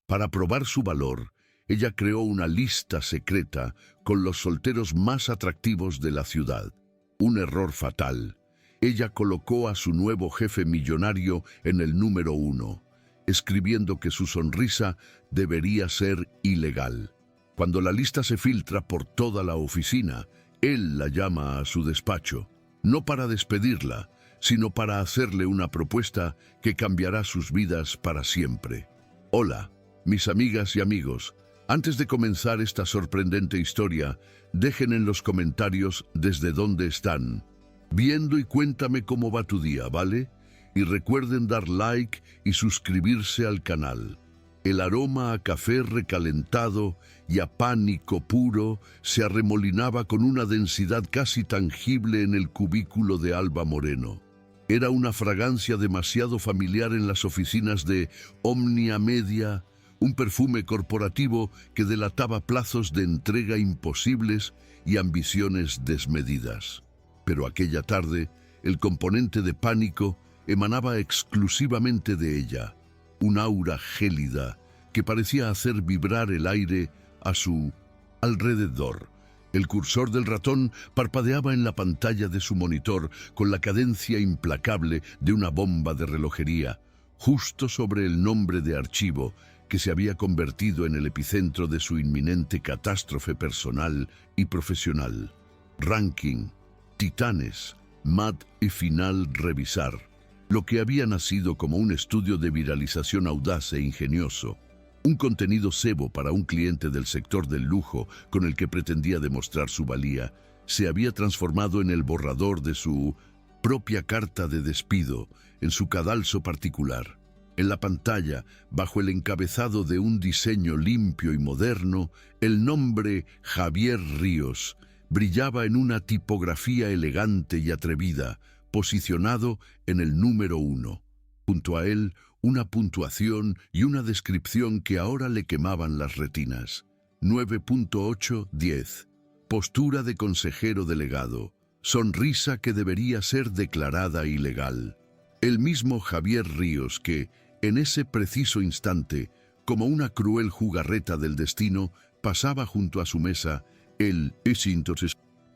Para probar su valor, ella creó una lista secreta con los solteros más atractivos de la ciudad. Un error fatal. Ella colocó a su nuevo jefe millonario en el número 1, escribiendo que su sonrisa debería ser ilegal. Cuando la lista se filtra por toda la oficina, él la llama a su despacho, no para despedirla, sino para hacerle una propuesta que cambiará sus vidas para siempre. Hola, mis amigas y amigos. Antes de comenzar esta sorprendente historia, dejen en los comentarios desde dónde están viendo y cuéntame cómo va tu día, ¿vale? Y recuerden dar like y suscribirse al canal. El aroma a café recalentado y a pánico puro se arremolinaba con una densidad casi tangible en el cubículo de Alba Moreno. Era una fragancia demasiado familiar en las oficinas de Omnia Media, un perfume corporativo que delataba plazos de entrega imposibles y ambiciones desmedidas. Pero aquella tarde, el componente de pánico emanaba exclusivamente de ella, un aura gélida que parecía hacer vibrar el aire a su alrededor. El cursor del ratón parpadeaba en la pantalla de su monitor con la cadencia implacable de una bomba de relojería, justo sobre el nombre de archivo que se había convertido en el epicentro de su inminente catástrofe personal y profesional. Ranking, Titanes, Mat y Final Revisar, lo que había nacido como un estudio de viralización audaz e ingenioso, un contenido cebo para un cliente del sector del lujo con el que pretendía demostrar su valía, se había transformado en el borrador de su propia carta de despido, en su cadalso particular. En la pantalla, bajo el encabezado de un diseño limpio y moderno, el nombre Javier Ríos brillaba en una tipografía elegante y atrevida, posicionado en el número 1. Junto a él, una puntuación y una descripción que ahora le quemaban las retinas. 9.810. Postura de consejero delegado. Sonrisa que debería ser declarada ilegal. El mismo Javier Ríos que, en ese preciso instante, como una cruel jugarreta del destino, pasaba junto a su mesa,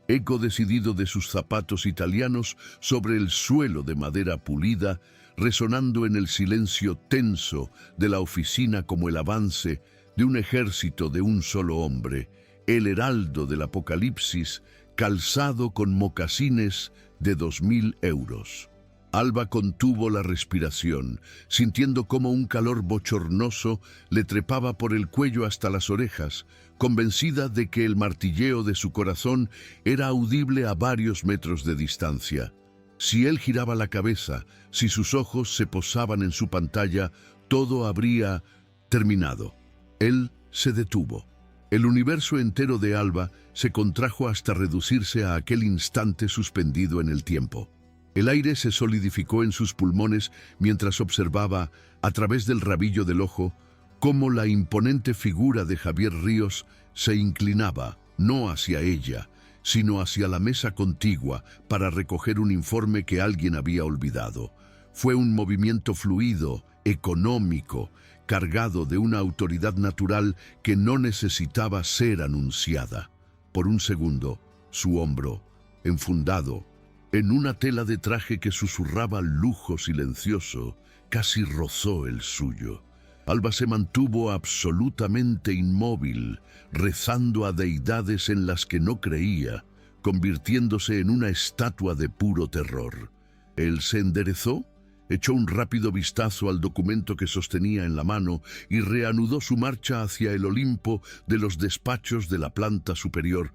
eco decidido de sus zapatos italianos sobre el suelo de madera pulida, resonando en el silencio tenso de la oficina como el avance de un ejército de un solo hombre, el heraldo del apocalipsis, calzado con mocasines de 2.000 euros. Alba contuvo la respiración, sintiendo cómo un calor bochornoso le trepaba por el cuello hasta las orejas, convencida de que el martilleo de su corazón era audible a varios metros de distancia. Si él giraba la cabeza, si sus ojos se posaban en su pantalla, todo habría terminado. Él se detuvo. El universo entero de Alba se contrajo hasta reducirse a aquel instante suspendido en el tiempo. El aire se solidificó en sus pulmones mientras observaba, a través del rabillo del ojo, cómo la imponente figura de Javier Ríos se inclinaba, no hacia ella, sino hacia la mesa contigua para recoger un informe que alguien había olvidado. Fue un movimiento fluido, económico, cargado de una autoridad natural que no necesitaba ser anunciada. Por un segundo, su hombro, enfundado, en una tela de traje que susurraba lujo silencioso, casi rozó el suyo. Alba se mantuvo absolutamente inmóvil, rezando a deidades en las que no creía, convirtiéndose en una estatua de puro terror. Él se enderezó, echó un rápido vistazo al documento que sostenía en la mano y reanudó su marcha hacia el Olimpo de los despachos de la planta superior,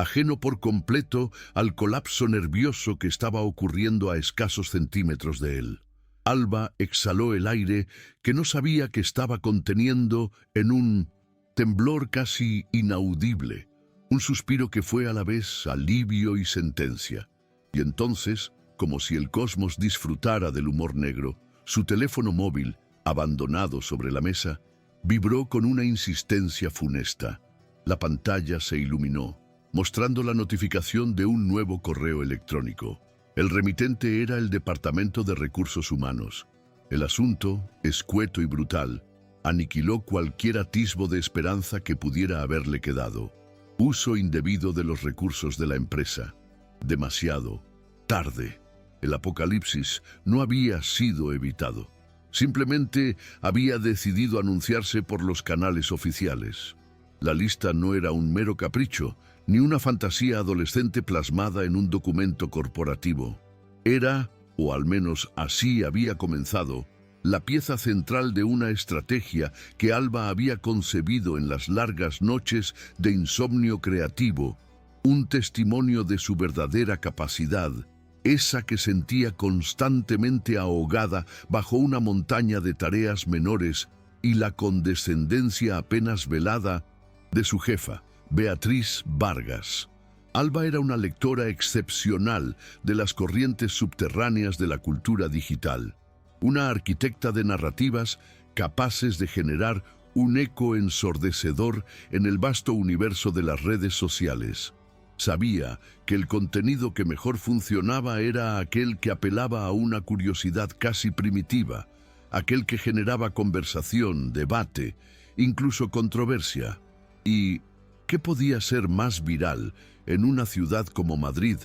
ajeno por completo al colapso nervioso que estaba ocurriendo a escasos centímetros de él. Alba exhaló el aire que no sabía que estaba conteniendo en un temblor casi inaudible, un suspiro que fue a la vez alivio y sentencia. Y entonces, como si el cosmos disfrutara del humor negro, su teléfono móvil, abandonado sobre la mesa, vibró con una insistencia funesta. La pantalla se iluminó, mostrando la notificación de un nuevo correo electrónico. El remitente era el Departamento de Recursos Humanos. El asunto, escueto y brutal, aniquiló cualquier atisbo de esperanza que pudiera haberle quedado. Uso indebido de los recursos de la empresa. Demasiado tarde. El apocalipsis no había sido evitado. Simplemente había decidido anunciarse por los canales oficiales. La lista no era un mero capricho, ni una fantasía adolescente plasmada en un documento corporativo. Era, o al menos así había comenzado, la pieza central de una estrategia que Alba había concebido en las largas noches de insomnio creativo, un testimonio de su verdadera capacidad, esa que sentía constantemente ahogada bajo una montaña de tareas menores y la condescendencia apenas velada de su jefa, Beatriz Vargas. Alba era una lectora excepcional de las corrientes subterráneas de la cultura digital, una arquitecta de narrativas capaces de generar un eco ensordecedor en el vasto universo de las redes sociales. Sabía que el contenido que mejor funcionaba era aquel que apelaba a una curiosidad casi primitiva, aquel que generaba conversación, debate, incluso controversia. ¿Y qué podía ser más viral en una ciudad como Madrid,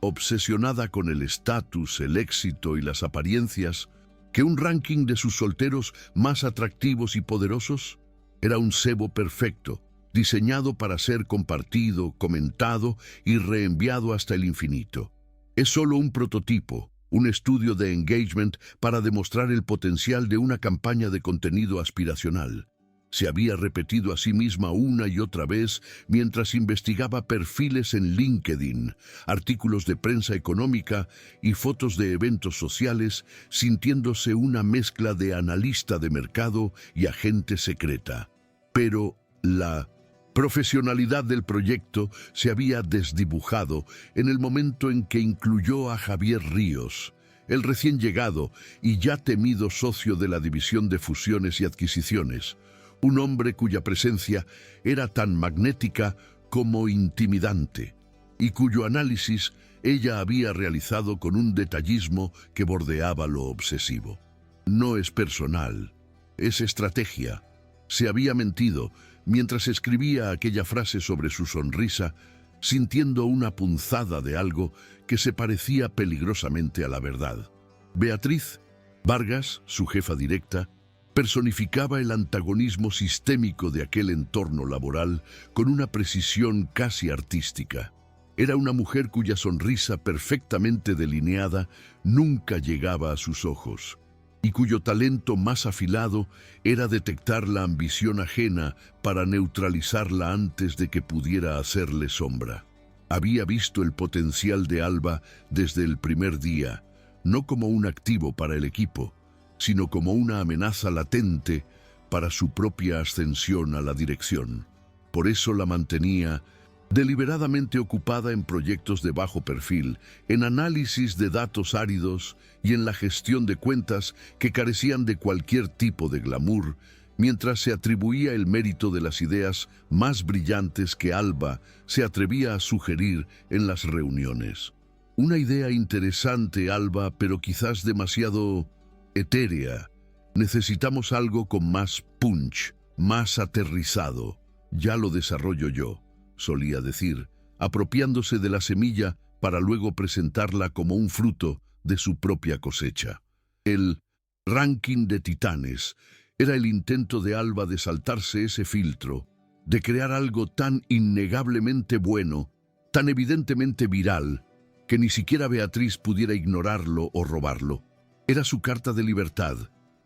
obsesionada con el estatus, el éxito y las apariencias, que un ranking de sus solteros más atractivos y poderosos? Era un cebo perfecto, diseñado para ser compartido, comentado y reenviado hasta el infinito. Es solo un prototipo, un estudio de engagement para demostrar el potencial de una campaña de contenido aspiracional. Se había repetido a sí misma una y otra vez mientras investigaba perfiles en LinkedIn, artículos de prensa económica y fotos de eventos sociales, sintiéndose una mezcla de analista de mercado y agente secreta. Pero la profesionalidad del proyecto se había desdibujado en el momento en que incluyó a Javier Ríos, el recién llegado y ya temido socio de la División de Fusiones y Adquisiciones, un hombre cuya presencia era tan magnética como intimidante, y cuyo análisis ella había realizado con un detallismo que bordeaba lo obsesivo. No es personal, es estrategia. Se había mentido mientras escribía aquella frase sobre su sonrisa, sintiendo una punzada de algo que se parecía peligrosamente a la verdad. Beatriz Vargas, su jefa directa, personificaba el antagonismo sistémico de aquel entorno laboral con una precisión casi artística. Era una mujer cuya sonrisa perfectamente delineada nunca llegaba a sus ojos, y cuyo talento más afilado era detectar la ambición ajena para neutralizarla antes de que pudiera hacerle sombra. Había visto el potencial de Alba desde el primer día, no como un activo para el equipo, sino como una amenaza latente para su propia ascensión a la dirección. Por eso la mantenía deliberadamente ocupada en proyectos de bajo perfil, en análisis de datos áridos y en la gestión de cuentas que carecían de cualquier tipo de glamour, mientras se atribuía el mérito de las ideas más brillantes que Alba se atrevía a sugerir en las reuniones. Una idea interesante, Alba, pero quizás demasiado etérea. Necesitamos algo con más punch, más aterrizado. Ya lo desarrollo yo, solía decir, apropiándose de la semilla para luego presentarla como un fruto de su propia cosecha. El ranking de titanes era el intento de Alba de saltarse ese filtro, de crear algo tan innegablemente bueno, tan evidentemente viral, que ni siquiera Beatriz pudiera ignorarlo o robarlo. Era su carta de libertad,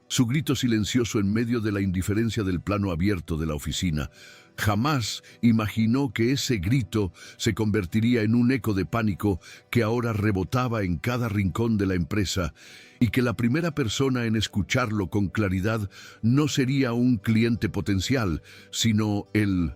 su grito silencioso en medio de la indiferencia del plano abierto de la oficina. Jamás imaginó que ese grito se convertiría en un eco de pánico que ahora rebotaba en cada rincón de la empresa y que la primera persona en escucharlo con claridad no sería un cliente potencial, sino el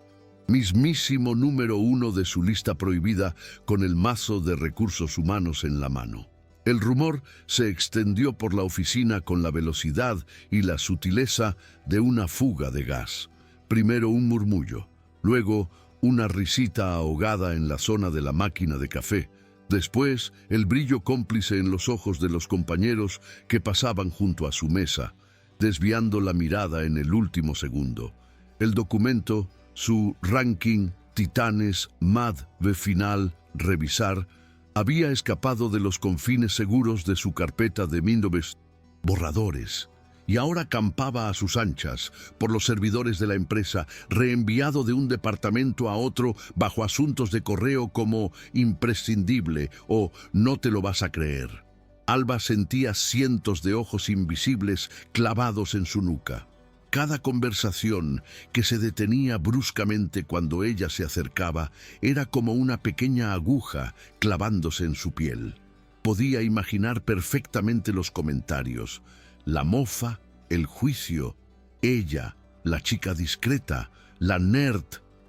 mismísimo número 1 de su lista prohibida con el mazo de recursos humanos en la mano. El rumor se extendió por la oficina con la velocidad y la sutileza de una fuga de gas. Primero un murmullo, luego una risita ahogada en la zona de la máquina de café, después el brillo cómplice en los ojos de los compañeros que pasaban junto a su mesa, desviando la mirada en el último segundo. El documento, su ranking, Titanes, MAD, final, revisar, había escapado de los confines seguros de su carpeta de Windows borradores, y ahora campaba a sus anchas por los servidores de la empresa, reenviado de un departamento a otro bajo asuntos de correo como imprescindible o no te lo vas a creer. Alba sentía cientos de ojos invisibles clavados en su nuca. Cada conversación que se detenía bruscamente cuando ella se acercaba era como una pequeña aguja clavándose en su piel. Podía imaginar perfectamente los comentarios, la mofa, el juicio, ella, la chica discreta, la nerd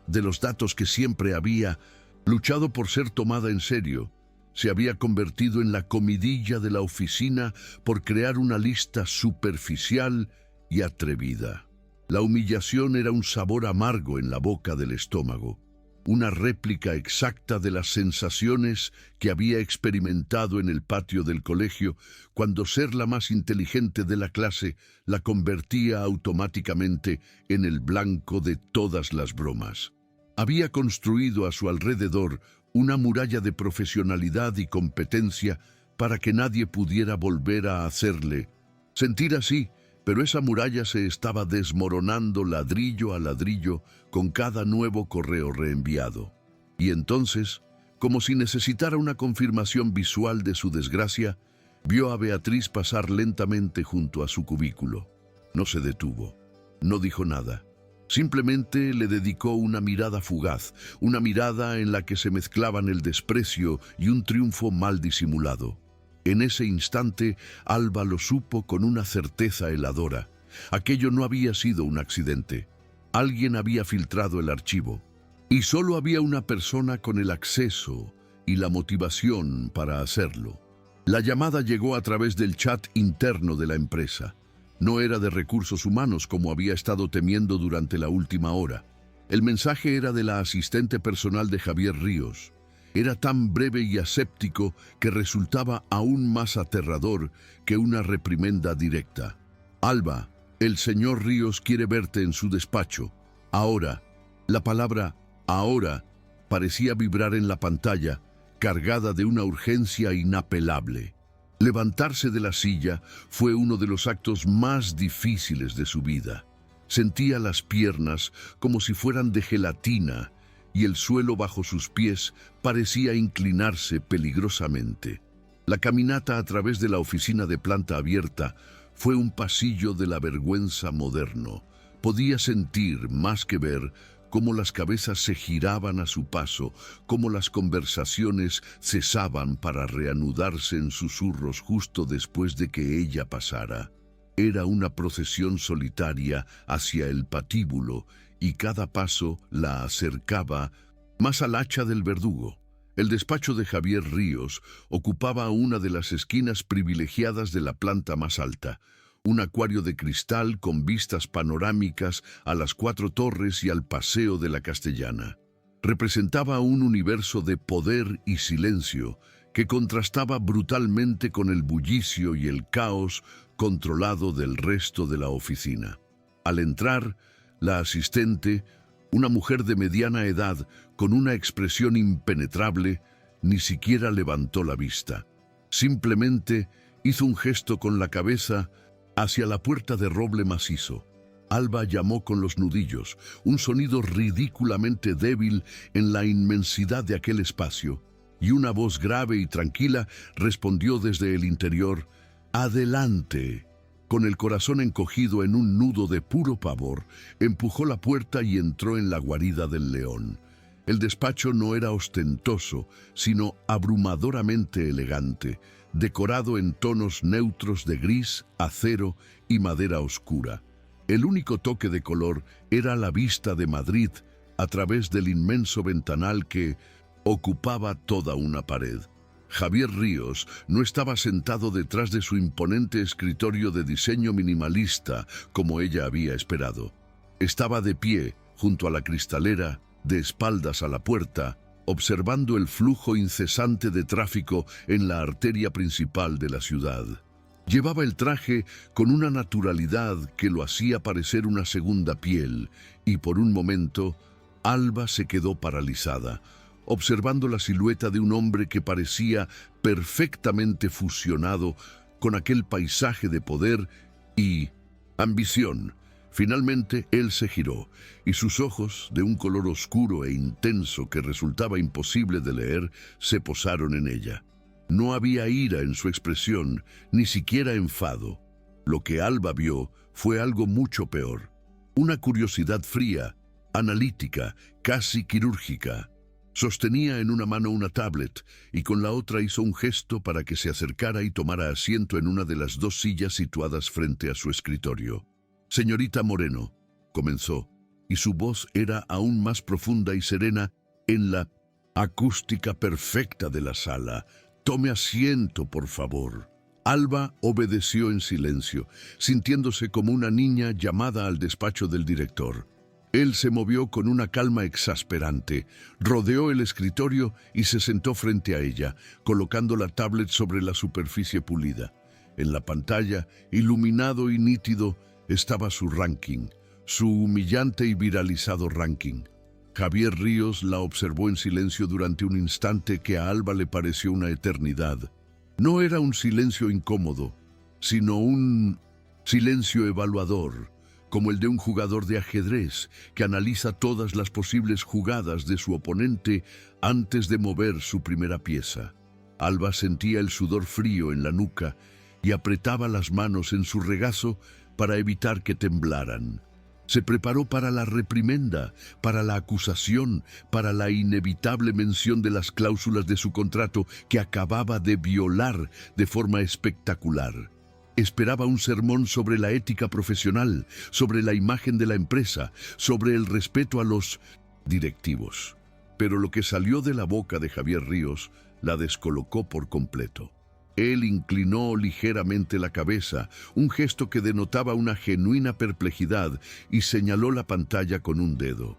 de los datos que siempre había luchado por ser tomada en serio. Se había convertido en la comidilla de la oficina por crear una lista superficial y atrevida. La humillación era un sabor amargo en la boca del estómago, una réplica exacta de las sensaciones que había experimentado en el patio del colegio cuando ser la más inteligente de la clase la convertía automáticamente en el blanco de todas las bromas. Había construido a su alrededor una muralla de profesionalidad y competencia para que nadie pudiera volver a hacerle sentir así, pero esa muralla se estaba desmoronando ladrillo a ladrillo con cada nuevo correo reenviado. Y entonces, como si necesitara una confirmación visual de su desgracia, vio a Beatriz pasar lentamente junto a su cubículo. No se detuvo, no dijo nada. Simplemente le dedicó una mirada fugaz, una mirada en la que se mezclaban el desprecio y un triunfo mal disimulado. En ese instante, Alba lo supo con una certeza heladora. Aquello no había sido un accidente. Alguien había filtrado el archivo. Y solo había una persona con el acceso y la motivación para hacerlo. La llamada llegó a través del chat interno de la empresa. No era de recursos humanos como había estado temiendo durante la última hora. El mensaje era de la asistente personal de Javier Ríos. Era tan breve y aséptico que resultaba aún más aterrador que una reprimenda directa. Alba, el señor Ríos quiere verte en su despacho. Ahora. La palabra ahora parecía vibrar en la pantalla, cargada de una urgencia inapelable. Levantarse de la silla fue uno de los actos más difíciles de su vida. Sentía las piernas como si fueran de gelatina y el suelo bajo sus pies parecía inclinarse peligrosamente. La caminata a través de la oficina de planta abierta fue un pasillo de la vergüenza moderno. Podía sentir, más que ver, cómo las cabezas se giraban a su paso, cómo las conversaciones cesaban para reanudarse en susurros justo después de que ella pasara. Era una procesión solitaria hacia el patíbulo y cada paso la acercaba más al hacha del verdugo. El despacho de Javier Ríos ocupaba una de las esquinas privilegiadas de la planta más alta, un acuario de cristal con vistas panorámicas a las 4 torres y al Paseo de la Castellana. Representaba un universo de poder y silencio que contrastaba brutalmente con el bullicio y el caos controlado del resto de la oficina. Al entrar, la asistente, una mujer de mediana edad con una expresión impenetrable, ni siquiera levantó la vista. Simplemente hizo un gesto con la cabeza hacia la puerta de roble macizo. Alba llamó con los nudillos, un sonido ridículamente débil en la inmensidad de aquel espacio, y una voz grave y tranquila respondió desde el interior: «Adelante». Con el corazón encogido en un nudo de puro pavor, empujó la puerta y entró en la guarida del león. El despacho no era ostentoso, sino abrumadoramente elegante, decorado en tonos neutros de gris, acero y madera oscura. El único toque de color era la vista de Madrid a través del inmenso ventanal que ocupaba toda una pared. Javier Ríos no estaba sentado detrás de su imponente escritorio de diseño minimalista como ella había esperado. Estaba de pie, junto a la cristalera, de espaldas a la puerta, observando el flujo incesante de tráfico en la arteria principal de la ciudad. Llevaba el traje con una naturalidad que lo hacía parecer una segunda piel, y por un momento Alba se quedó paralizada, observando la silueta de un hombre que parecía perfectamente fusionado con aquel paisaje de poder y ambición. Finalmente él se giró, y sus ojos, de un color oscuro e intenso que resultaba imposible de leer, se posaron en ella. No había ira en su expresión, ni siquiera enfado. Lo que Alba vio fue algo mucho peor. Una curiosidad fría, analítica, casi quirúrgica. Sostenía en una mano una tablet y con la otra hizo un gesto para que se acercara y tomara asiento en una de las dos sillas situadas frente a su escritorio. «Señorita Moreno», comenzó, y su voz era aún más profunda y serena en la acústica perfecta de la sala. «Tome asiento, por favor». Alba obedeció en silencio, sintiéndose como una niña llamada al despacho del director. Él se movió con una calma exasperante, rodeó el escritorio y se sentó frente a ella, colocando la tablet sobre la superficie pulida. En la pantalla, iluminado y nítido, estaba su ranking, su humillante y viralizado ranking. Javier Ríos la observó en silencio durante un instante que a Alba le pareció una eternidad. No era un silencio incómodo, sino un silencio evaluador, como el de un jugador de ajedrez que analiza todas las posibles jugadas de su oponente antes de mover su primera pieza. Alba sentía el sudor frío en la nuca y apretaba las manos en su regazo para evitar que temblaran. Se preparó para la reprimenda, para la acusación, para la inevitable mención de las cláusulas de su contrato que acababa de violar de forma espectacular. Esperaba un sermón sobre la ética profesional, sobre la imagen de la empresa, sobre el respeto a los directivos. Pero lo que salió de la boca de Javier Ríos la descolocó por completo. Él inclinó ligeramente la cabeza, un gesto que denotaba una genuina perplejidad, y señaló la pantalla con un dedo.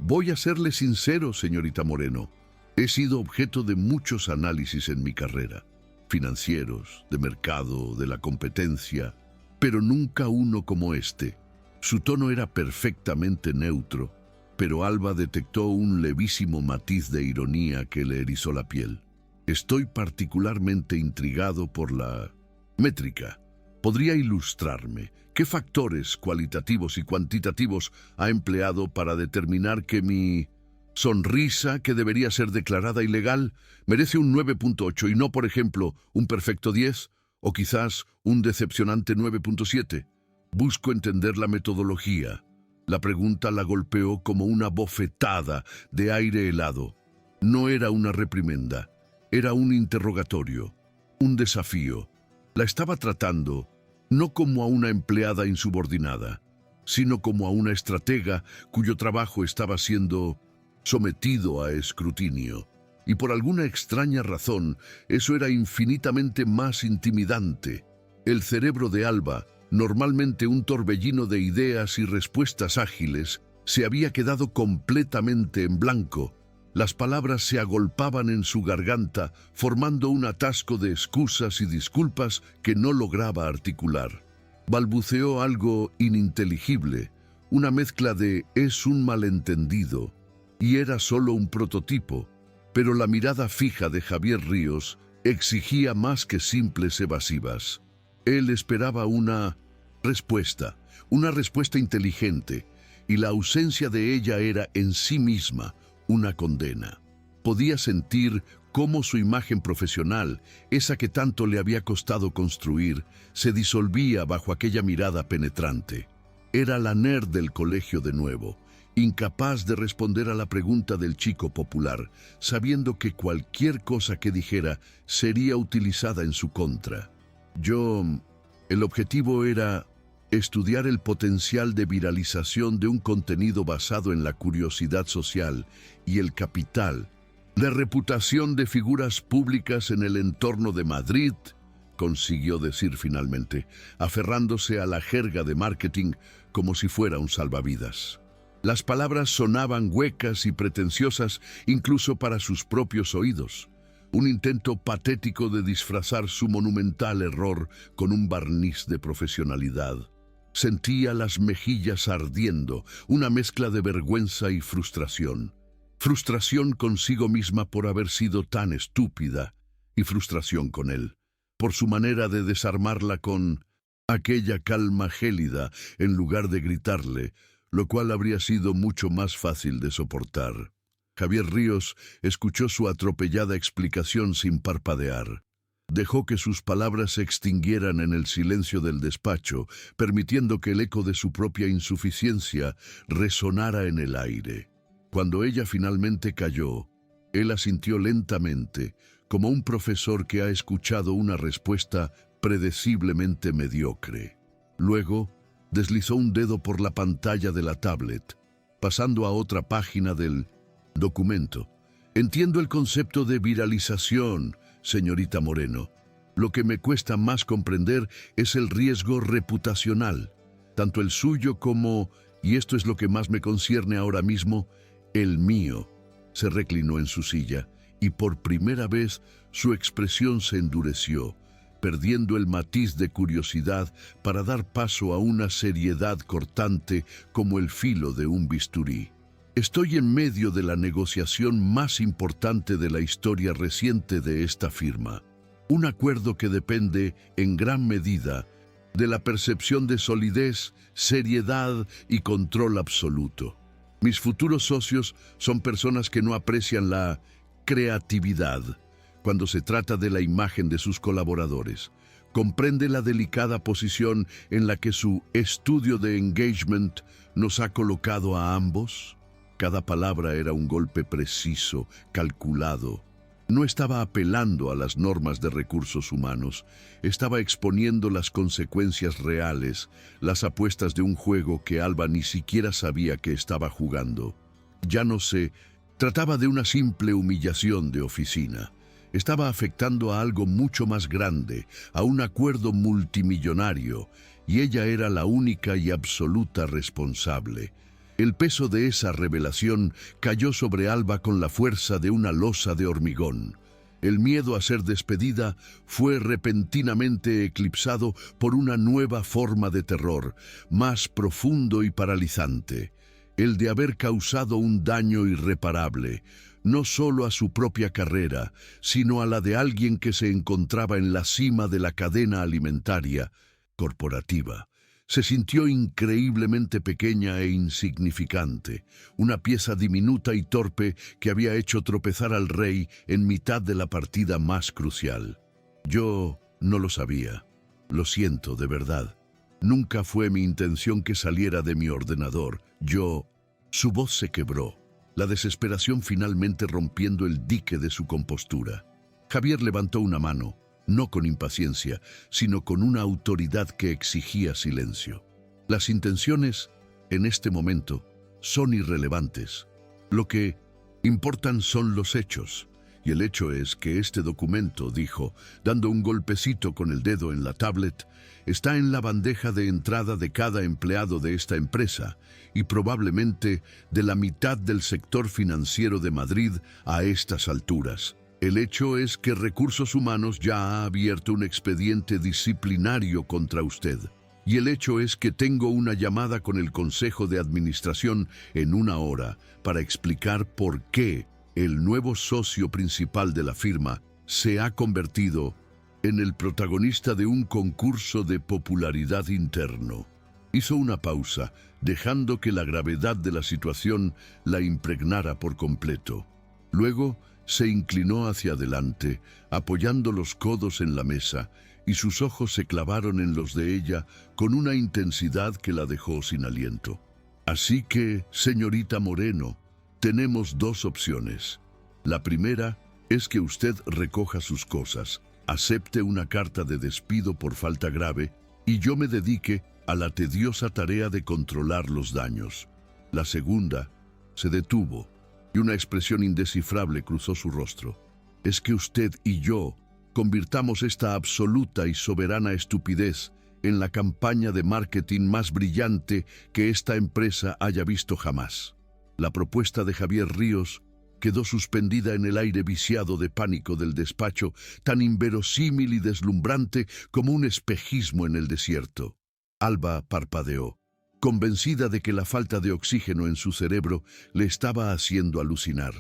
«Voy a serle sincero, señorita Moreno. He sido objeto de muchos análisis en mi carrera, financieros, de mercado, de la competencia, pero nunca uno como este». Su tono era perfectamente neutro, pero Alba detectó un levísimo matiz de ironía que le erizó la piel. «Estoy particularmente intrigado por la métrica. ¿Podría ilustrarme qué factores cualitativos y cuantitativos ha empleado para determinar que mi sonrisa, que debería ser declarada ilegal, merece un 9.8 y no, por ejemplo, un perfecto 10 o quizás un decepcionante 9.7? Busco entender la metodología». La pregunta la golpeó como una bofetada de aire helado. No era una reprimenda. Era un interrogatorio, un desafío. La estaba tratando no como a una empleada insubordinada, sino como a una estratega cuyo trabajo estaba siendo sometido a escrutinio. Y por alguna extraña razón, eso era infinitamente más intimidante. El cerebro de Alba, normalmente un torbellino de ideas y respuestas ágiles, se había quedado completamente en blanco. Las palabras se agolpaban en su garganta, formando un atasco de excusas y disculpas que no lograba articular. Balbuceó algo ininteligible, una mezcla de «es un malentendido» y «era solo un prototipo», pero la mirada fija de Javier Ríos exigía más que simples evasivas. Él esperaba una respuesta inteligente, y la ausencia de ella era en sí misma una condena. Podía sentir cómo su imagen profesional, esa que tanto le había costado construir, se disolvía bajo aquella mirada penetrante. Era la nerd del colegio de nuevo, incapaz de responder a la pregunta del chico popular, sabiendo que cualquier cosa que dijera sería utilizada en su contra. El objetivo era estudiar el potencial de viralización de un contenido basado en la curiosidad social y el capital, la reputación de figuras públicas en el entorno de Madrid, consiguió decir finalmente, aferrándose a la jerga de marketing como si fuera un salvavidas. Las palabras sonaban huecas y pretenciosas incluso para sus propios oídos. un intento patético de disfrazar su monumental error con un barniz de profesionalidad. Sentía las mejillas ardiendo, una mezcla de vergüenza y frustración. Frustración consigo misma por haber sido tan estúpida, y frustración con él, por su manera de desarmarla con aquella calma gélida en lugar de gritarle, lo cual habría sido mucho más fácil de soportar. Javier Ríos escuchó su atropellada explicación sin parpadear. Dejó que sus palabras se extinguieran en el silencio del despacho, permitiendo que el eco de su propia insuficiencia resonara en el aire. Cuando ella finalmente calló, él asintió lentamente, como un profesor que ha escuchado una respuesta predeciblemente mediocre. Luego, deslizó un dedo por la pantalla de la tablet, pasando a otra página del documento. Entiendo el concepto de viralización, señorita Moreno. Lo que me cuesta más comprender es el riesgo reputacional, tanto el suyo como, y esto es lo que más me concierne ahora mismo, el mío. Se reclinó en su silla y por primera vez su expresión se endureció, perdiendo el matiz de curiosidad para dar paso a una seriedad cortante como el filo de un bisturí. Estoy en medio de la negociación más importante de la historia reciente de esta firma. Un acuerdo que depende, en gran medida, de la percepción de solidez, seriedad y control absoluto. Mis futuros socios son personas que no aprecian la creatividad cuando se trata de la imagen de sus colaboradores. Comprende la delicada posición en la que su estudio de engagement nos ha colocado a ambos. Cada palabra era un golpe preciso, calculado. No estaba apelando a las normas de recursos humanos, estaba exponiendo las consecuencias reales, las apuestas de un juego que Alba ni siquiera sabía que estaba jugando. Ya no sé, trataba de una simple humillación de oficina. Estaba afectando a algo mucho más grande, a un acuerdo multimillonario, y ella era la única y absoluta responsable. El peso de esa revelación cayó sobre Alba con la fuerza de una losa de hormigón. El miedo a ser despedida fue repentinamente eclipsado por una nueva forma de terror, más profundo y paralizante, el de haber causado un daño irreparable, no solo a su propia carrera, sino a la de alguien que se encontraba en la cima de la cadena alimentaria corporativa. Se sintió increíblemente pequeña e insignificante, una pieza diminuta y torpe que había hecho tropezar al rey en mitad de la partida más crucial. Yo no lo sabía. Lo siento, de verdad. Nunca fue mi intención que saliera de mi ordenador. Su voz se quebró, la desesperación finalmente rompiendo el dique de su compostura. Javier levantó una mano. No con impaciencia, sino con una autoridad que exigía silencio. Las intenciones, en este momento, son irrelevantes. Lo que importan son los hechos. Y el hecho es que este documento, dijo, dando un golpecito con el dedo en la tablet, está en la bandeja de entrada de cada empleado de esta empresa y probablemente de la mitad del sector financiero de Madrid a estas alturas. El hecho es que Recursos Humanos ya ha abierto un expediente disciplinario contra usted. Y el hecho es que tengo una llamada con el Consejo de Administración en 1 hora para explicar por qué el nuevo socio principal de la firma se ha convertido en el protagonista de un concurso de popularidad interno. Hizo una pausa, dejando que la gravedad de la situación la impregnara por completo. Luego, se inclinó hacia adelante, apoyando los codos en la mesa, y sus ojos se clavaron en los de ella con una intensidad que la dejó sin aliento. Así que, señorita Moreno, tenemos 2 opciones. La primera es que usted recoja sus cosas, acepte una carta de despido por falta grave y yo me dedique a la tediosa tarea de controlar los daños. La segunda se detuvo y una expresión indescifrable cruzó su rostro. Es que usted y yo convirtamos esta absoluta y soberana estupidez en la campaña de marketing más brillante que esta empresa haya visto jamás. La propuesta de Javier Ríos quedó suspendida en el aire viciado de pánico del despacho, tan inverosímil y deslumbrante como un espejismo en el desierto. Alba parpadeó, convencida de que la falta de oxígeno en su cerebro le estaba haciendo alucinar.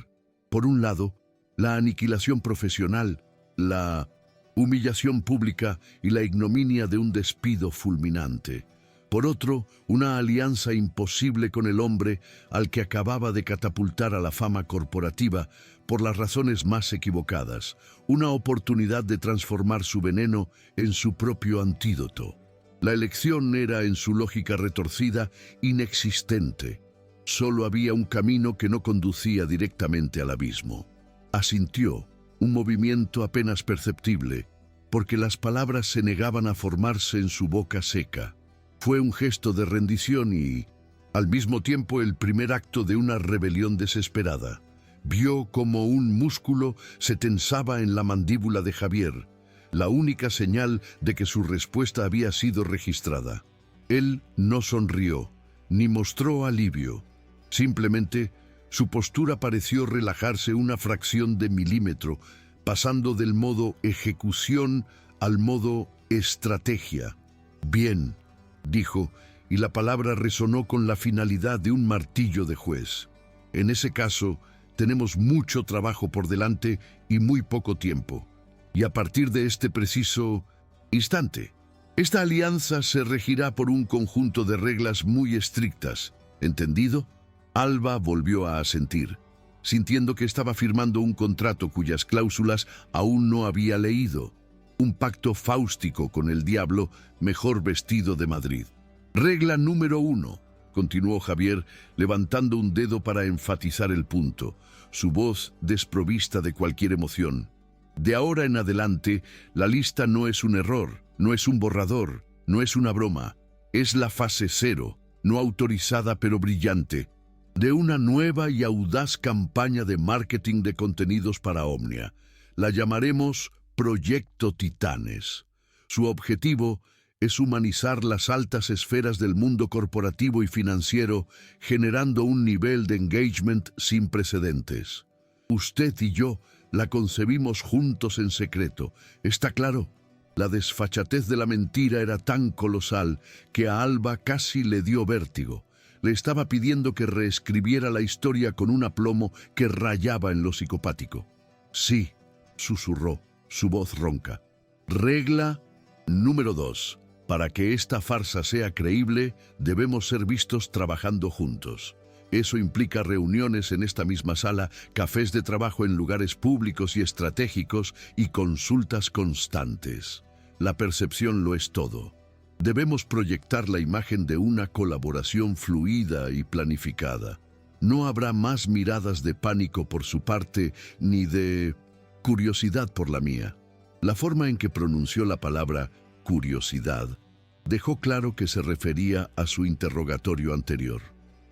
Por un lado, la aniquilación profesional, la humillación pública y la ignominia de un despido fulminante. Por otro, una alianza imposible con el hombre al que acababa de catapultar a la fama corporativa por las razones más equivocadas, una oportunidad de transformar su veneno en su propio antídoto. La elección era, en su lógica retorcida, inexistente. Solo había un camino que no conducía directamente al abismo. Asintió, un movimiento apenas perceptible, porque las palabras se negaban a formarse en su boca seca. Fue un gesto de rendición y, al mismo tiempo, el primer acto de una rebelión desesperada. Vio como un músculo se tensaba en la mandíbula de Javier, la única señal de que su respuesta había sido registrada. Él no sonrió, ni mostró alivio. Simplemente, su postura pareció relajarse una fracción de milímetro, pasando del modo ejecución al modo estrategia. «Bien», dijo, y la palabra resonó con la finalidad de un martillo de juez. «En ese caso, tenemos mucho trabajo por delante y muy poco tiempo. Y a partir de este preciso instante, esta alianza se regirá por un conjunto de reglas muy estrictas. ¿Entendido?». Alba volvió a asentir, sintiendo que estaba firmando un contrato cuyas cláusulas aún no había leído. Un pacto fáustico con el diablo mejor vestido de Madrid. «Regla número 1», continuó Javier, levantando un dedo para enfatizar el punto, su voz desprovista de cualquier emoción. «De ahora en adelante, la lista no es un error, no es un borrador, no es una broma. Es la fase 0, no autorizada pero brillante, de una nueva y audaz campaña de marketing de contenidos para Omnia. La llamaremos Proyecto Titanes. Su objetivo es humanizar las altas esferas del mundo corporativo y financiero, generando un nivel de engagement sin precedentes. Usted y yo la concebimos juntos en secreto, ¿está claro?». La desfachatez de la mentira era tan colosal que a Alba casi le dio vértigo. Le estaba pidiendo que reescribiera la historia con un aplomo que rayaba en lo psicopático. «Sí», susurró, su voz ronca. «Regla número 2. Para que esta farsa sea creíble, debemos ser vistos trabajando juntos. Eso implica reuniones en esta misma sala, cafés de trabajo en lugares públicos y estratégicos y consultas constantes. La percepción lo es todo. Debemos proyectar la imagen de una colaboración fluida y planificada. No habrá más miradas de pánico por su parte ni de curiosidad por la mía». La forma en que pronunció la palabra curiosidad dejó claro que se refería a su interrogatorio anterior.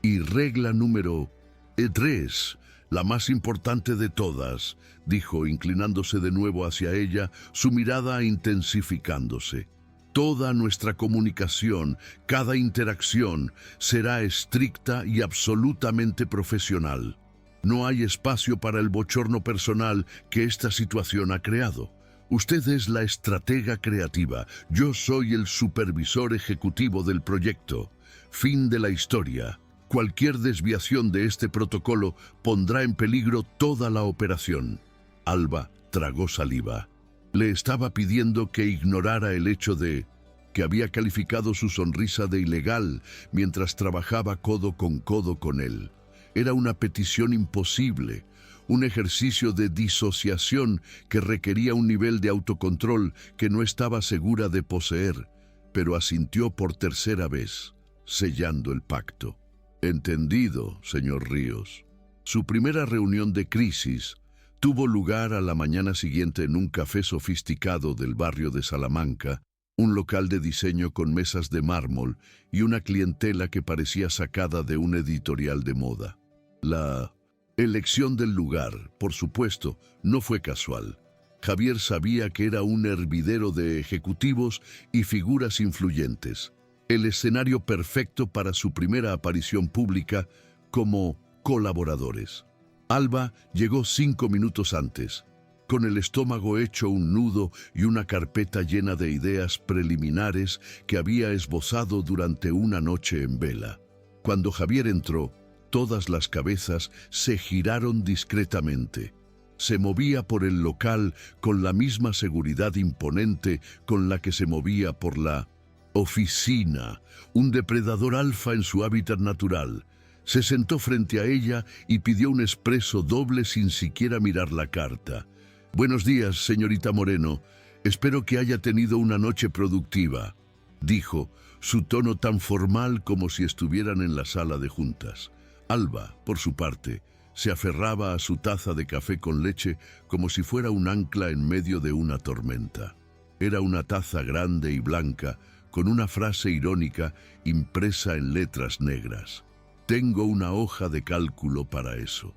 «Y regla número 3, la más importante de todas», dijo, inclinándose de nuevo hacia ella, su mirada intensificándose. «Toda nuestra comunicación, cada interacción, será estricta y absolutamente profesional. No hay espacio para el bochorno personal que esta situación ha creado. Usted es la estratega creativa, yo soy el supervisor ejecutivo del proyecto. Fin de la historia. Cualquier desviación de este protocolo pondrá en peligro toda la operación». Alba tragó saliva. Le estaba pidiendo que ignorara el hecho de que había calificado su sonrisa de ilegal mientras trabajaba codo con él. Era una petición imposible, un ejercicio de disociación que requería un nivel de autocontrol que no estaba segura de poseer, pero asintió por tercera vez, sellando el pacto. «Entendido, señor Ríos». Su primera reunión de crisis tuvo lugar a la mañana siguiente en un café sofisticado del barrio de Salamanca, un local de diseño con mesas de mármol y una clientela que parecía sacada de un editorial de moda. La elección del lugar, por supuesto, no fue casual. Javier sabía que era un hervidero de ejecutivos y figuras influyentes, el escenario perfecto para su primera aparición pública como colaboradores. Alba llegó 5 minutos antes, con el estómago hecho un nudo y una carpeta llena de ideas preliminares que había esbozado durante una noche en vela. Cuando Javier entró, todas las cabezas se giraron discretamente. Se movía por el local con la misma seguridad imponente con la que se movía por la oficina, un depredador alfa en su hábitat natural. Se sentó frente a ella y pidió un expreso doble sin siquiera mirar la carta. «Buenos días, señorita Moreno. Espero que haya tenido una noche productiva», dijo, su tono tan formal como si estuvieran en la sala de juntas. Alba, por su parte, se aferraba a su taza de café con leche como si fuera un ancla en medio de una tormenta. Era una taza grande y blanca, con una frase irónica impresa en letras negras. «Tengo una hoja de cálculo para eso».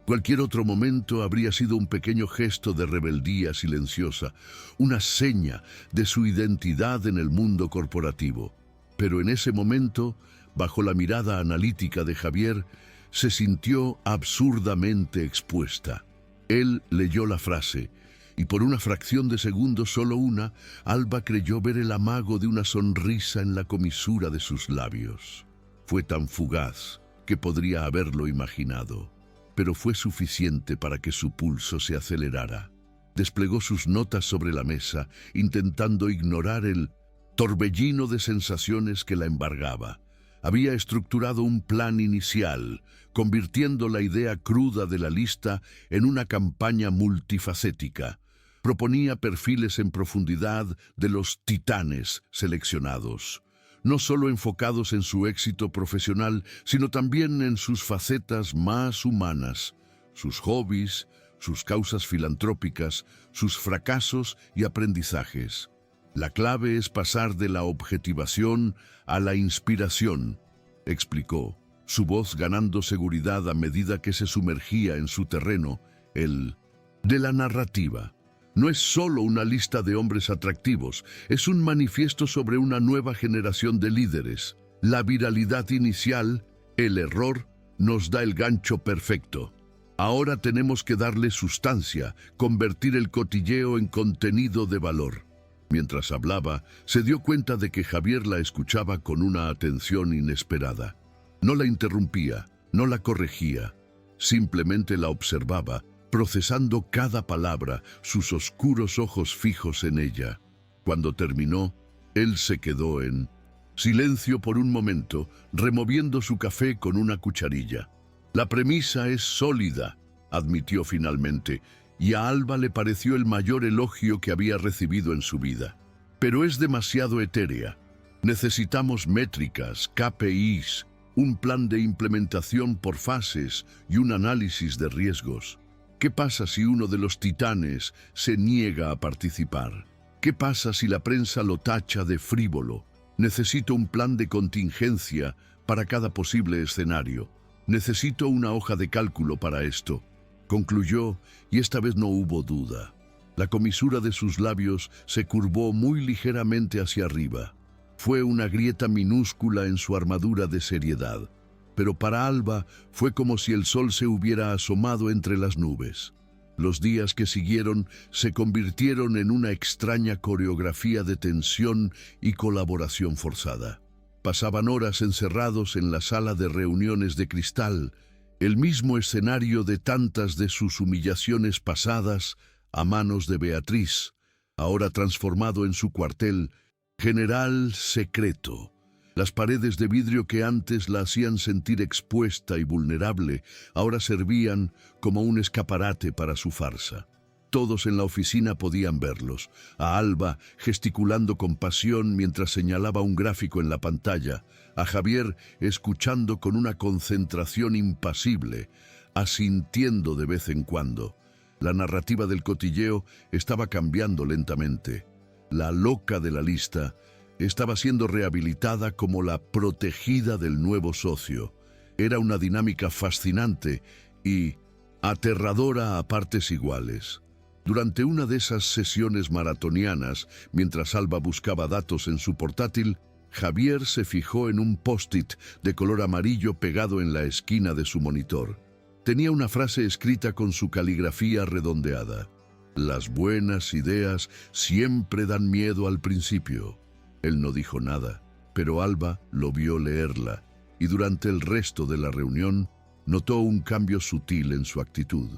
Cualquier otro momento habría sido un pequeño gesto de rebeldía silenciosa, una seña de su identidad en el mundo corporativo. Pero en ese momento, bajo la mirada analítica de Javier, se sintió absurdamente expuesta. Él leyó la frase, y por una fracción de segundo, solo una, Alba creyó ver el amago de una sonrisa en la comisura de sus labios. Fue tan fugaz que podría haberlo imaginado, pero fue suficiente para que su pulso se acelerara. Desplegó sus notas sobre la mesa, intentando ignorar el torbellino de sensaciones que la embargaba. Había estructurado un plan inicial, convirtiendo la idea cruda de la lista en una campaña multifacética. Proponía perfiles en profundidad de los titanes seleccionados, no solo enfocados en su éxito profesional, sino también en sus facetas más humanas, sus hobbies, sus causas filantrópicas, sus fracasos y aprendizajes. La clave es pasar de la objetivación a la inspiración, explicó, su voz ganando seguridad a medida que se sumergía en su terreno, el de la narrativa. No es solo una lista de hombres atractivos, es un manifiesto sobre una nueva generación de líderes. La viralidad inicial, el error, nos da el gancho perfecto. Ahora tenemos que darle sustancia, convertir el cotilleo en contenido de valor. Mientras hablaba, se dio cuenta de que Javier la escuchaba con una atención inesperada. No la interrumpía, no la corregía, simplemente la observaba, procesando cada palabra, sus oscuros ojos fijos en ella. Cuando terminó, él se quedó en silencio por un momento, removiendo su café con una cucharilla. «La premisa es sólida», admitió finalmente, y a Alba le pareció el mayor elogio que había recibido en su vida. «Pero es demasiado etérea. Necesitamos métricas, KPIs, un plan de implementación por fases y un análisis de riesgos. ¿Qué pasa si uno de los titanes se niega a participar? ¿Qué pasa si la prensa lo tacha de frívolo? Necesito un plan de contingencia para cada posible escenario. Necesito una hoja de cálculo para esto», concluyó, y esta vez no hubo duda. La comisura de sus labios se curvó muy ligeramente hacia arriba. Fue una grieta minúscula en su armadura de seriedad, pero para Alba fue como si el sol se hubiera asomado entre las nubes. Los días que siguieron se convirtieron en una extraña coreografía de tensión y colaboración forzada. Pasaban horas encerrados en la sala de reuniones de cristal, el mismo escenario de tantas de sus humillaciones pasadas a manos de Beatriz, ahora transformado en su cuartel general secreto. Las paredes de vidrio que antes la hacían sentir expuesta y vulnerable, ahora servían como un escaparate para su farsa. Todos en la oficina podían verlos, a Alba gesticulando con pasión mientras señalaba un gráfico en la pantalla, a Javier escuchando con una concentración impasible, asintiendo de vez en cuando. La narrativa del cotilleo estaba cambiando lentamente. La loca de la lista estaba siendo rehabilitada como la protegida del nuevo socio. Era una dinámica fascinante y aterradora a partes iguales. Durante una de esas sesiones maratonianas, mientras Alba buscaba datos en su portátil, Javier se fijó en un post-it de color amarillo pegado en la esquina de su monitor. Tenía una frase escrita con su caligrafía redondeada. Las buenas ideas siempre dan miedo al principio. Él no dijo nada, pero Alba lo vio leerla, y durante el resto de la reunión notó un cambio sutil en su actitud,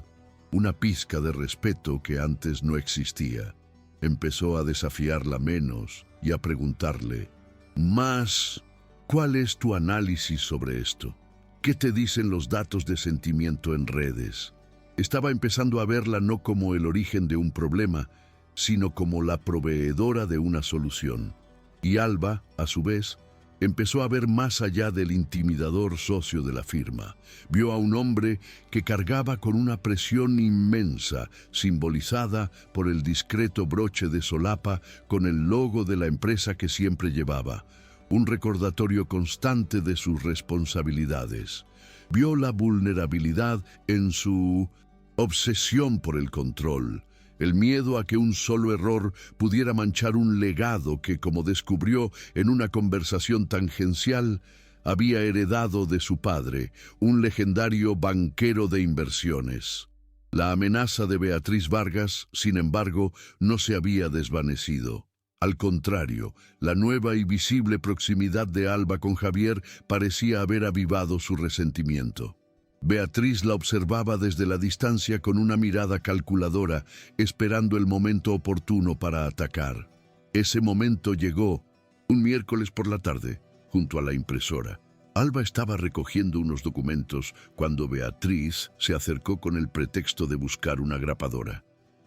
una pizca de respeto que antes no existía. Empezó a desafiarla menos y a preguntarle, «Más, ¿cuál es tu análisis sobre esto? ¿Qué te dicen los datos de sentimiento en redes?» Estaba empezando a verla no como el origen de un problema, sino como la proveedora de una solución. Y Alba, a su vez, empezó a ver más allá del intimidador socio de la firma. Vio a un hombre que cargaba con una presión inmensa, simbolizada por el discreto broche de solapa con el logo de la empresa que siempre llevaba, un recordatorio constante de sus responsabilidades. Vio la vulnerabilidad en su obsesión por el control, el miedo a que un solo error pudiera manchar un legado que, como descubrió en una conversación tangencial, había heredado de su padre, un legendario banquero de inversiones. La amenaza de Beatriz Vargas, sin embargo, no se había desvanecido. Al contrario, la nueva y visible proximidad de Alba con Javier parecía haber avivado su resentimiento. Beatriz la observaba desde la distancia con una mirada calculadora, esperando el momento oportuno para atacar. Ese momento llegó un miércoles por la tarde, junto a la impresora. Alba estaba recogiendo unos documentos cuando Beatriz se acercó con el pretexto de buscar una grapadora.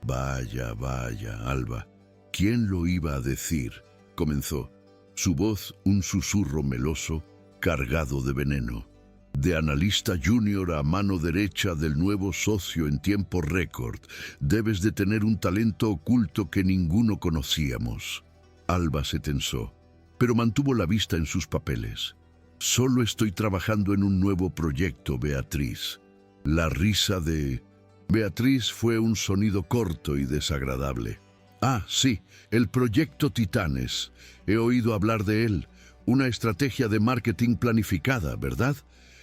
«Vaya, vaya, Alba, ¿quién lo iba a decir?», comenzó. Su voz un susurro meloso, cargado de veneno. «De analista junior a mano derecha del nuevo socio en tiempo récord, debes de tener un talento oculto que ninguno conocíamos». Alba se tensó, pero mantuvo la vista en sus papeles. «Solo estoy trabajando en un nuevo proyecto, Beatriz». La risa de Beatriz fue un sonido corto y desagradable. «Ah, sí, el proyecto Titanes. He oído hablar de él. Una estrategia de marketing planificada, ¿verdad?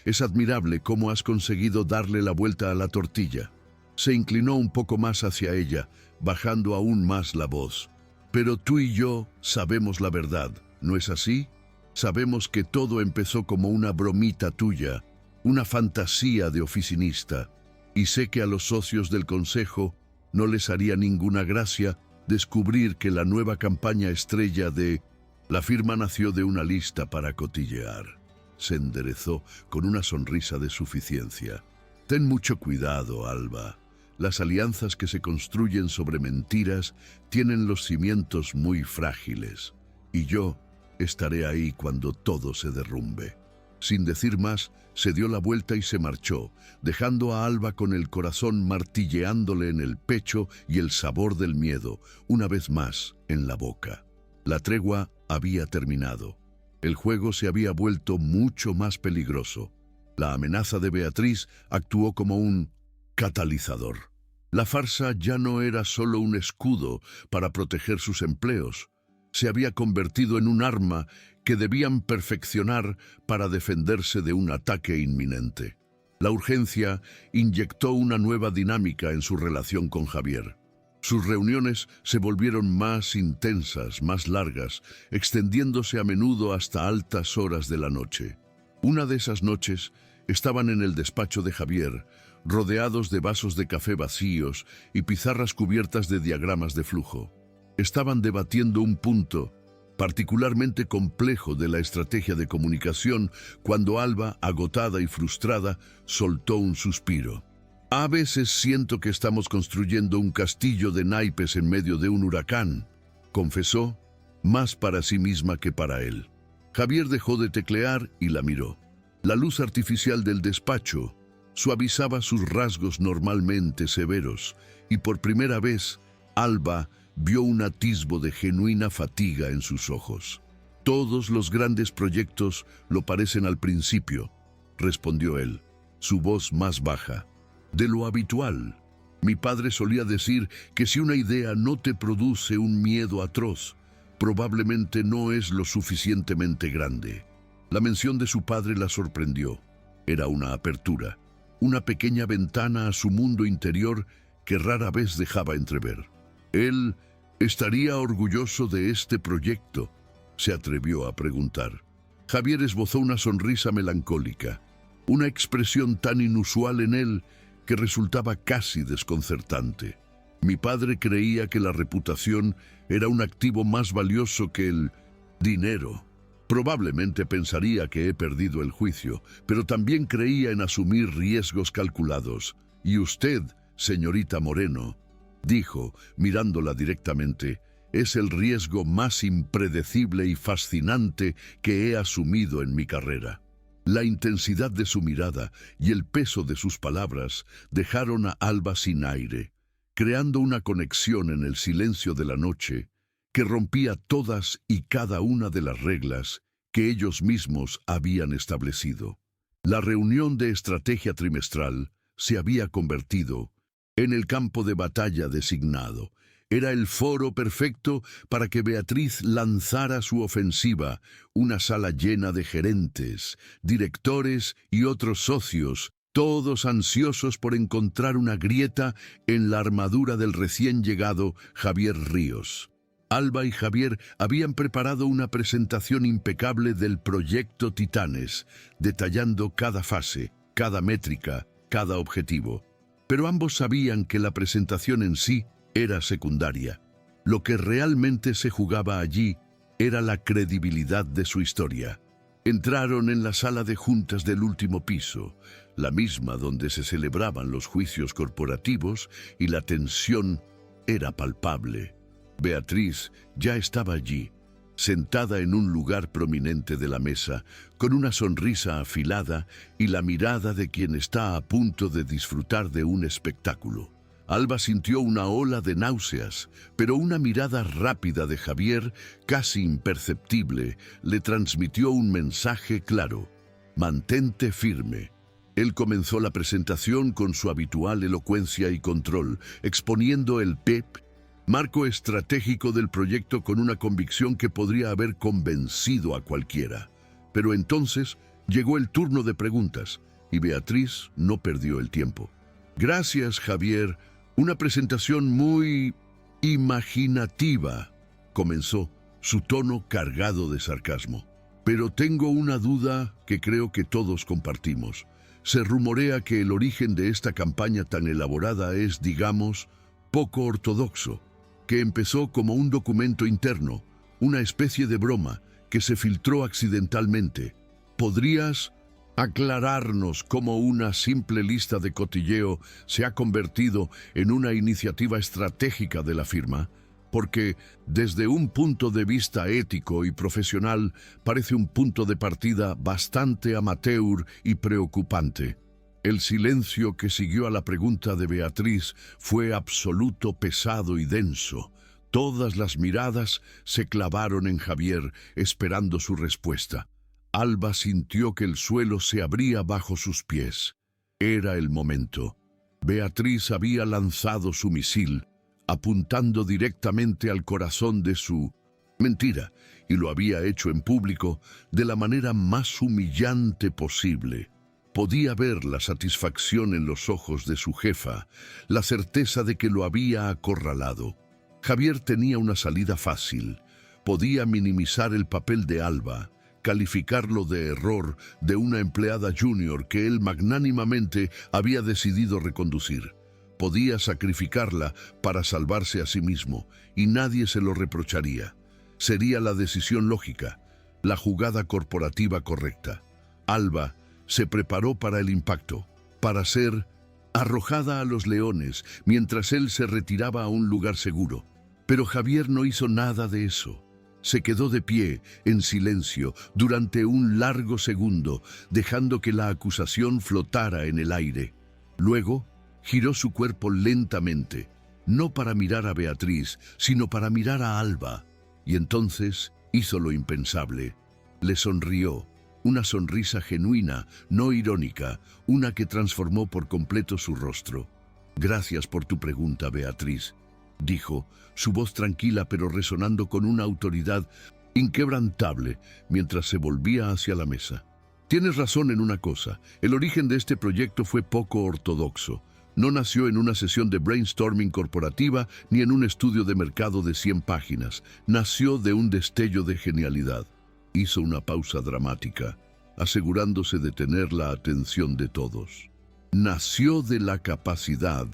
Es admirable cómo has conseguido darle la vuelta a la tortilla». Se inclinó un poco más hacia ella, bajando aún más la voz. «Pero tú y yo sabemos la verdad, ¿no es así? Sabemos que todo empezó como una bromita tuya, una fantasía de oficinista. Y sé que a los socios del consejo no les haría ninguna gracia descubrir que la nueva campaña estrella de la firma nació de una lista para cotillear». Se enderezó con una sonrisa de suficiencia. «Ten mucho cuidado, Alba. Las alianzas que se construyen sobre mentiras tienen los cimientos muy frágiles. Y yo estaré ahí cuando todo se derrumbe». Sin decir más, se dio la vuelta y se marchó, dejando a Alba con el corazón martilleándole en el pecho y el sabor del miedo, una vez más, en la boca. La tregua había terminado. El juego se había vuelto mucho más peligroso. La amenaza de Beatriz actuó como un catalizador. La farsa ya no era solo un escudo para proteger sus empleos. Se había convertido en un arma que debían perfeccionar para defenderse de un ataque inminente. La urgencia inyectó una nueva dinámica en su relación con Javier. Sus reuniones se volvieron más intensas, más largas, extendiéndose a menudo hasta altas horas de la noche. Una de esas noches estaban en el despacho de Javier, rodeados de vasos de café vacíos y pizarras cubiertas de diagramas de flujo. Estaban debatiendo un punto particularmente complejo de la estrategia de comunicación cuando Alba, agotada y frustrada, soltó un suspiro. «A veces siento que estamos construyendo un castillo de naipes en medio de un huracán», confesó, más para sí misma que para él. Javier dejó de teclear y la miró. La luz artificial del despacho suavizaba sus rasgos normalmente severos, y por primera vez, Alba vio un atisbo de genuina fatiga en sus ojos. «Todos los grandes proyectos lo parecen al principio», respondió él, su voz más baja. «De lo habitual. Mi padre solía decir que si una idea no te produce un miedo atroz, probablemente no es lo suficientemente grande». La mención de su padre la sorprendió. Era una apertura. una pequeña ventana a su mundo interior que rara vez dejaba entrever. Él estaría orgulloso de este proyecto, se atrevió a preguntar. Javier esbozó una sonrisa melancólica, una expresión tan inusual en él que resultaba casi desconcertante. Mi padre creía que la reputación era un activo más valioso que el dinero. Probablemente pensaría que he perdido el juicio, pero también creía en asumir riesgos calculados. Y usted, señorita Moreno, dijo, mirándola directamente, es el riesgo más impredecible y fascinante que he asumido en mi carrera. La intensidad de su mirada y el peso de sus palabras dejaron a Alba sin aire, creando una conexión en el silencio de la noche que rompía todas y cada una de las reglas que ellos mismos habían establecido. La reunión de estrategia trimestral se había convertido en el campo de batalla designado. Era el foro perfecto para que Beatriz lanzara su ofensiva, una sala llena de gerentes, directores y otros socios, todos ansiosos por encontrar una grieta en la armadura del recién llegado Javier Ríos. Alba y Javier habían preparado una presentación impecable del proyecto Titanes, detallando cada fase, cada métrica, cada objetivo. Pero ambos sabían que la presentación en sí era secundaria. Lo que realmente se jugaba allí era la credibilidad de su historia. Entraron en la sala de juntas del último piso, la misma donde se celebraban los juicios corporativos, y la tensión era palpable. Beatriz ya estaba allí, sentada en un lugar prominente de la mesa, con una sonrisa afilada y la mirada de quien está a punto de disfrutar de un espectáculo. Alba sintió una ola de náuseas, pero una mirada rápida de Javier, casi imperceptible, le transmitió un mensaje claro: mantente firme. Él comenzó la presentación con su habitual elocuencia y control, exponiendo el PEP, marco estratégico del proyecto, con una convicción que podría haber convencido a cualquiera. Pero entonces llegó el turno de preguntas, y Beatriz no perdió el tiempo. Gracias, Javier. Una presentación muy imaginativa, comenzó, su tono cargado de sarcasmo. Pero tengo una duda que creo que todos compartimos. Se rumorea que el origen de esta campaña tan elaborada es, digamos, poco ortodoxo, que empezó como un documento interno, una especie de broma que se filtró accidentalmente. ¿Podrías aclararnos cómo una simple lista de cotilleo se ha convertido en una iniciativa estratégica de la firma? Porque, desde un punto de vista ético y profesional, parece un punto de partida bastante amateur y preocupante. El silencio que siguió a la pregunta de Beatriz fue absoluto, pesado y denso. Todas las miradas se clavaron en Javier, esperando su respuesta. Alba sintió que el suelo se abría bajo sus pies. Era el momento. Beatriz había lanzado su misil, apuntando directamente al corazón de su mentira, y lo había hecho en público de la manera más humillante posible. Podía ver la satisfacción en los ojos de su jefa, la certeza de que lo había acorralado. Javier tenía una salida fácil. Podía minimizar el papel de Alba, calificarlo de error de una empleada junior que él magnánimamente había decidido reconducir. Podía sacrificarla para salvarse a sí mismo, y nadie se lo reprocharía. Sería la decisión lógica, la jugada corporativa correcta. Alba se preparó para el impacto, para ser arrojada a los leones mientras él se retiraba a un lugar seguro. Pero Javier no hizo nada de eso. Se quedó de pie, en silencio, durante un largo segundo, dejando que la acusación flotara en el aire. Luego, giró su cuerpo lentamente, no para mirar a Beatriz, sino para mirar a Alba. Y entonces hizo lo impensable. Le sonrió. Una sonrisa genuina, no irónica, una que transformó por completo su rostro. «Gracias por tu pregunta, Beatriz», dijo, su voz tranquila pero resonando con una autoridad inquebrantable mientras se volvía hacia la mesa. Tienes razón en una cosa. El origen de este proyecto fue poco ortodoxo. No nació en una sesión de brainstorming corporativa ni en un estudio de mercado de 100 páginas. Nació de un destello de genialidad. Hizo una pausa dramática, asegurándose de tener la atención de todos. Nació de la capacidad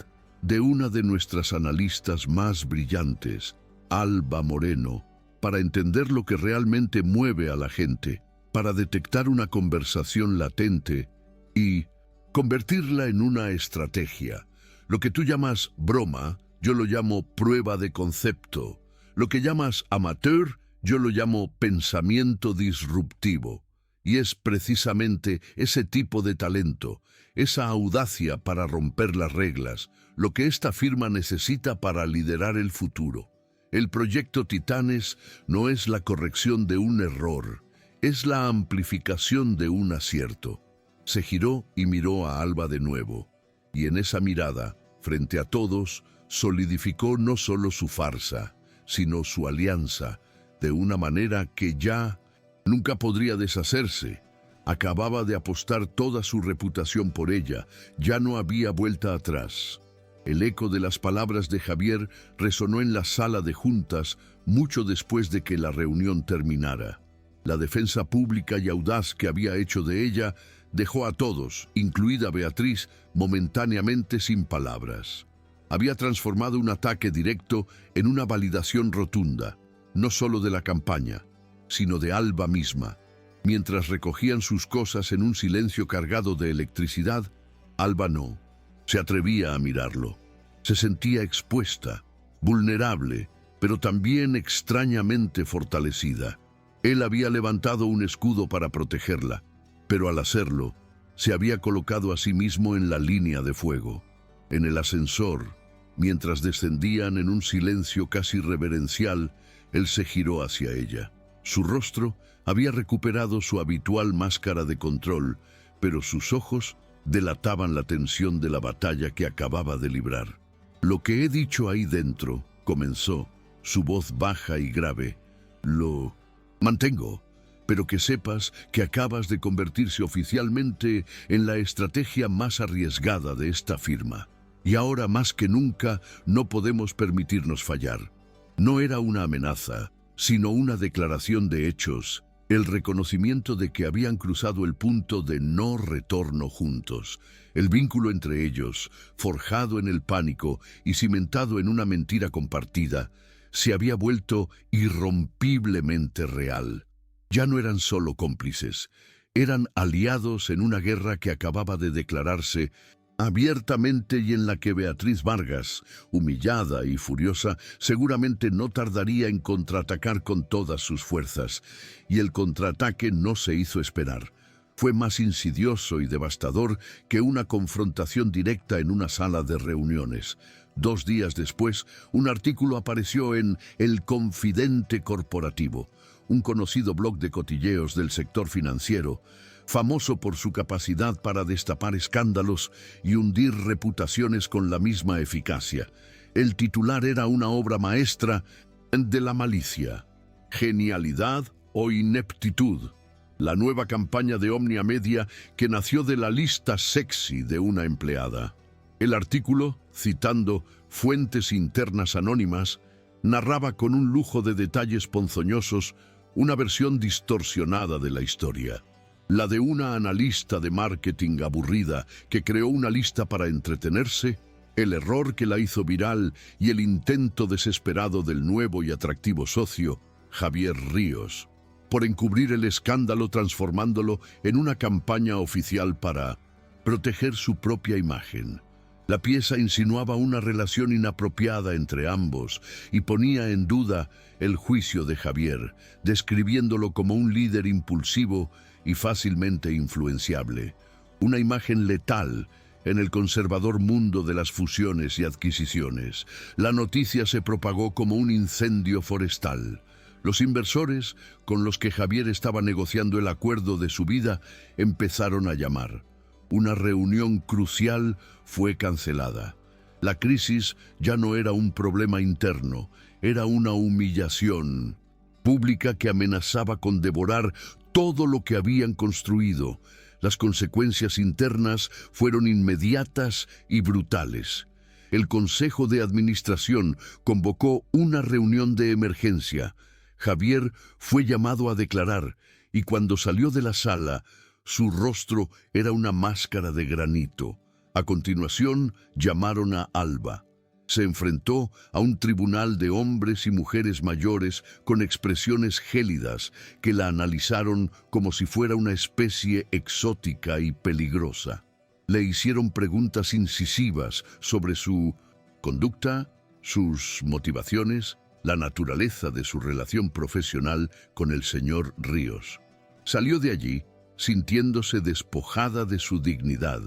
de una de nuestras analistas más brillantes, Alba Moreno, para entender lo que realmente mueve a la gente, para detectar una conversación latente y convertirla en una estrategia. Lo que tú llamas broma, yo lo llamo prueba de concepto. Lo que llamas amateur, yo lo llamo pensamiento disruptivo. Y es precisamente ese tipo de talento, esa audacia para romper las reglas, lo que esta firma necesita para liderar el futuro. El proyecto Titanes no es la corrección de un error, es la amplificación de un acierto. Se giró y miró a Alba de nuevo, y en esa mirada, frente a todos, solidificó no solo su farsa, sino su alianza, de una manera que ya nunca podría deshacerse. Acababa de apostar toda su reputación por ella, ya no había vuelta atrás. El eco de las palabras de Javier resonó en la sala de juntas mucho después de que la reunión terminara. La defensa pública y audaz que había hecho de ella dejó a todos, incluida Beatriz, momentáneamente sin palabras. Había transformado un ataque directo en una validación rotunda, no solo de la campaña, sino de Alba misma. Mientras recogían sus cosas en un silencio cargado de electricidad, Alba no se atrevía a mirarlo. Se sentía expuesta, vulnerable, pero también extrañamente fortalecida. Él había levantado un escudo para protegerla, pero al hacerlo, se había colocado a sí mismo en la línea de fuego. En el ascensor, mientras descendían en un silencio casi reverencial, él se giró hacia ella. Su rostro había recuperado su habitual máscara de control, pero sus ojos delataban la tensión de la batalla que acababa de librar. Lo que he dicho ahí dentro, comenzó, su voz baja y grave, lo mantengo, pero que sepas que acabas de convertirse oficialmente en la estrategia más arriesgada de esta firma. Y ahora más que nunca no podemos permitirnos fallar. No era una amenaza, sino una declaración de hechos, el reconocimiento de que habían cruzado el punto de no retorno juntos. El vínculo entre ellos, forjado en el pánico y cimentado en una mentira compartida, se había vuelto irrompiblemente real. Ya no eran solo cómplices, eran aliados en una guerra que acababa de declararse abiertamente y en la que Beatriz Vargas, humillada y furiosa, seguramente no tardaría en contraatacar con todas sus fuerzas. Y el contraataque no se hizo esperar. Fue más insidioso y devastador que una confrontación directa en una sala de reuniones. 2 días después, un artículo apareció en El Confidente Corporativo, un conocido blog de cotilleos del sector financiero, famoso por su capacidad para destapar escándalos y hundir reputaciones con la misma eficacia. El titular era una obra maestra de la malicia, genialidad o ineptitud. La nueva campaña de Omnia Media que nació de la lista sexy de una empleada. El artículo, citando fuentes internas anónimas, narraba con un lujo de detalles ponzoñosos una versión distorsionada de la historia. La de una analista de marketing aburrida que creó una lista para entretenerse, el error que la hizo viral y el intento desesperado del nuevo y atractivo socio, Javier Ríos, por encubrir el escándalo transformándolo en una campaña oficial para proteger su propia imagen. La pieza insinuaba una relación inapropiada entre ambos y ponía en duda el juicio de Javier, describiéndolo como un líder impulsivo y fácilmente influenciable. Una imagen letal en el conservador mundo de las fusiones y adquisiciones. La noticia se propagó como un incendio forestal. Los inversores, con los que Javier estaba negociando el acuerdo de su vida, empezaron a llamar. Una reunión crucial fue cancelada. La crisis ya no era un problema interno, era una humillación pública que amenazaba con devorar todo lo que habían construido. Las consecuencias internas fueron inmediatas y brutales. El Consejo de Administración convocó una reunión de emergencia. Javier fue llamado a declarar, y cuando salió de la sala, su rostro era una máscara de granito. A continuación, llamaron a Alba. Se enfrentó a un tribunal de hombres y mujeres mayores con expresiones gélidas que la analizaron como si fuera una especie exótica y peligrosa. Le hicieron preguntas incisivas sobre su conducta, sus motivaciones, la naturaleza de su relación profesional con el señor Ríos. Salió de allí sintiéndose despojada de su dignidad,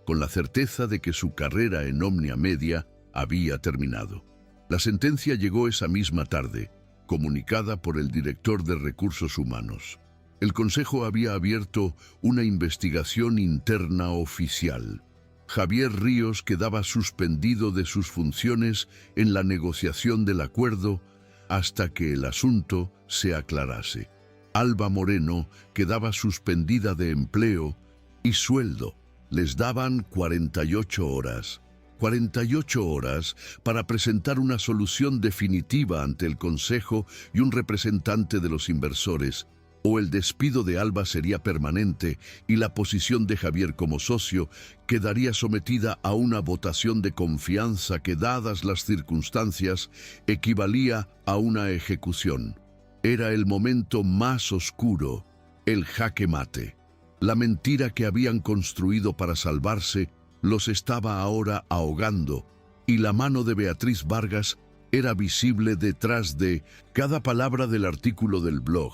con la certeza de que su carrera en Omnia Media había terminado. La sentencia llegó esa misma tarde, comunicada por el director de Recursos Humanos. El Consejo había abierto una investigación interna oficial. Javier Ríos quedaba suspendido de sus funciones en la negociación del acuerdo hasta que el asunto se aclarase. Alba Moreno quedaba suspendida de empleo y sueldo. Les daban 48 horas. 48 horas para presentar una solución definitiva ante el Consejo y un representante de los inversores, o el despido de Alba sería permanente y la posición de Javier como socio quedaría sometida a una votación de confianza que, dadas las circunstancias, equivalía a una ejecución. Era el momento más oscuro, el jaque mate. La mentira que habían construido para salvarse los estaba ahora ahogando, y la mano de Beatriz Vargas era visible detrás de cada palabra del artículo del blog,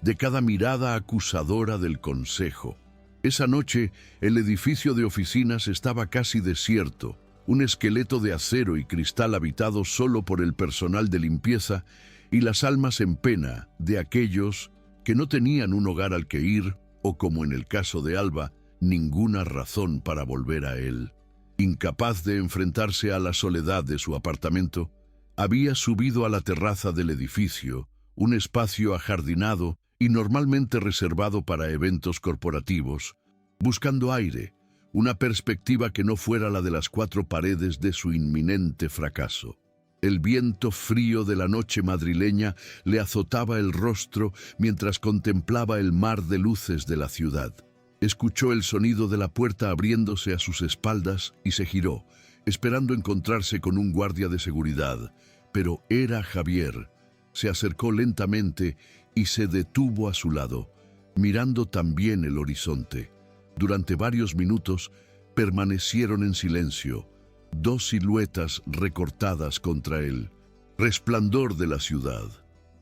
de cada mirada acusadora del Consejo. Esa noche, el edificio de oficinas estaba casi desierto, un esqueleto de acero y cristal habitado solo por el personal de limpieza y las almas en pena de aquellos que no tenían un hogar al que ir o, como en el caso de Alba, ninguna razón para volver a él. Incapaz de enfrentarse a la soledad de su apartamento, había subido a la terraza del edificio, un espacio ajardinado y normalmente reservado para eventos corporativos, buscando aire, una perspectiva que no fuera la de las cuatro paredes de su inminente fracaso. El viento frío de la noche madrileña le azotaba el rostro mientras contemplaba el mar de luces de la ciudad. Escuchó el sonido de la puerta abriéndose a sus espaldas y se giró, esperando encontrarse con un guardia de seguridad. Pero era Javier. Se acercó lentamente y se detuvo a su lado, mirando también el horizonte. Durante varios minutos permanecieron en silencio, dos siluetas recortadas contra él. Resplandor de la ciudad.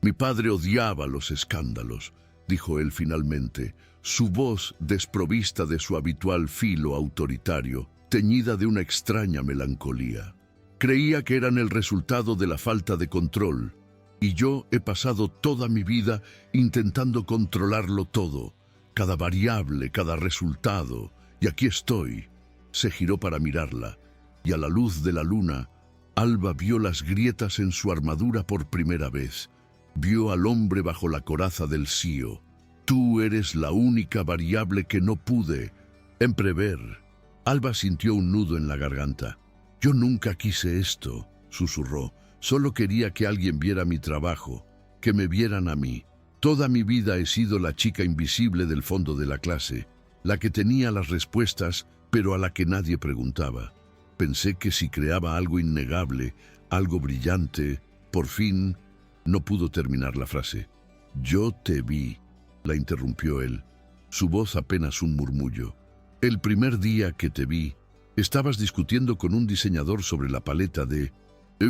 Mi padre odiaba los escándalos, dijo él finalmente, su voz desprovista de su habitual filo autoritario, teñida de una extraña melancolía. Creía que eran el resultado de la falta de control, y yo he pasado toda mi vida intentando controlarlo todo, cada variable, cada resultado, y aquí estoy. Se giró para mirarla, y a la luz de la luna, Alba vio las grietas en su armadura por primera vez. Vio al hombre bajo la coraza del CEO. Tú eres la única variable que no pude prever. Alba sintió un nudo en la garganta. Yo nunca quise esto, susurró. Solo quería que alguien viera mi trabajo, que me vieran a mí. Toda mi vida he sido la chica invisible del fondo de la clase, la que tenía las respuestas, pero a la que nadie preguntaba. Pensé que si creaba algo innegable, algo brillante, por fin... No pudo terminar la frase. Yo te vi, la interrumpió él, su voz apenas un murmullo. El primer día que te vi, estabas discutiendo con un diseñador sobre la paleta de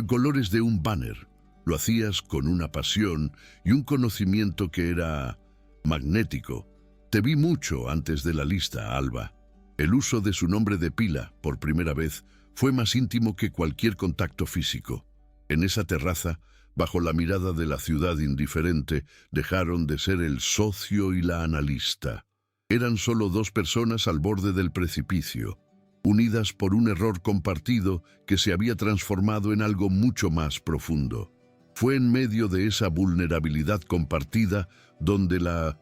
colores de un banner. Lo hacías con una pasión y un conocimiento que era magnético. Te vi mucho antes de la lista, Alba. El uso de su nombre de pila, por primera vez, fue más íntimo que cualquier contacto físico. En esa terraza, bajo la mirada de la ciudad indiferente, dejaron de ser el socio y la analista. Eran solo dos personas al borde del precipicio, unidas por un error compartido que se había transformado en algo mucho más profundo. Fue en medio de esa vulnerabilidad compartida donde la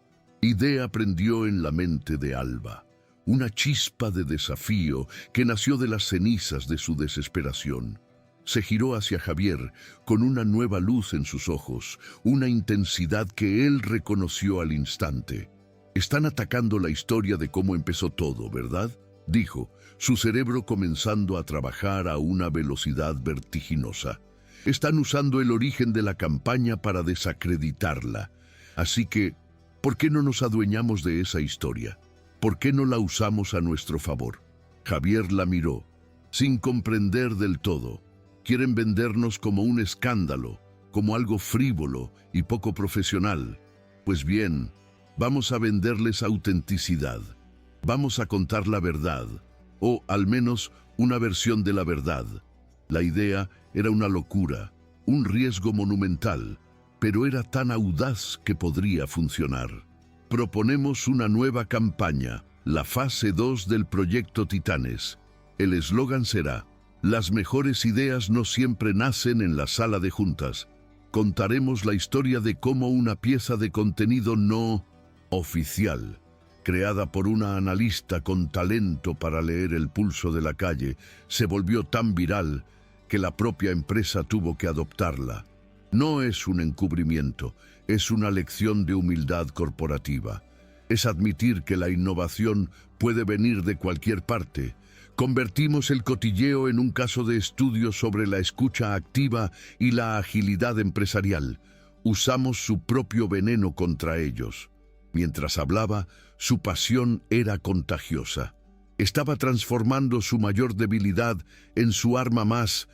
idea prendió en la mente de Alba, una chispa de desafío que nació de las cenizas de su desesperación. Se giró hacia Javier con una nueva luz en sus ojos, una intensidad que él reconoció al instante. «Están atacando la historia de cómo empezó todo, ¿verdad?», dijo, su cerebro comenzando a trabajar a una velocidad vertiginosa. «Están usando el origen de la campaña para desacreditarla. Así que, ¿por qué no nos adueñamos de esa historia? ¿Por qué no la usamos a nuestro favor?». Javier la miró, sin comprender del todo. «Quieren vendernos como un escándalo, como algo frívolo y poco profesional. Pues bien, vamos a venderles autenticidad. Vamos a contar la verdad, o al menos una versión de la verdad». La idea era una locura, un riesgo monumental, pero era tan audaz que podría funcionar. «Proponemos una nueva campaña, la fase 2 del proyecto Titanes. El eslogan será: las mejores ideas no siempre nacen en la sala de juntas. Contaremos la historia de cómo una pieza de contenido no oficial, creada por una analista con talento para leer el pulso de la calle, se volvió tan viral que la propia empresa tuvo que adoptarla. No es un encubrimiento, es una lección de humildad corporativa. Es admitir que la innovación puede venir de cualquier parte. Convertimos el cotilleo en un caso de estudio sobre la escucha activa y la agilidad empresarial. Usamos su propio veneno contra ellos». Mientras hablaba, su pasión era contagiosa. Estaba transformando su mayor debilidad en su arma más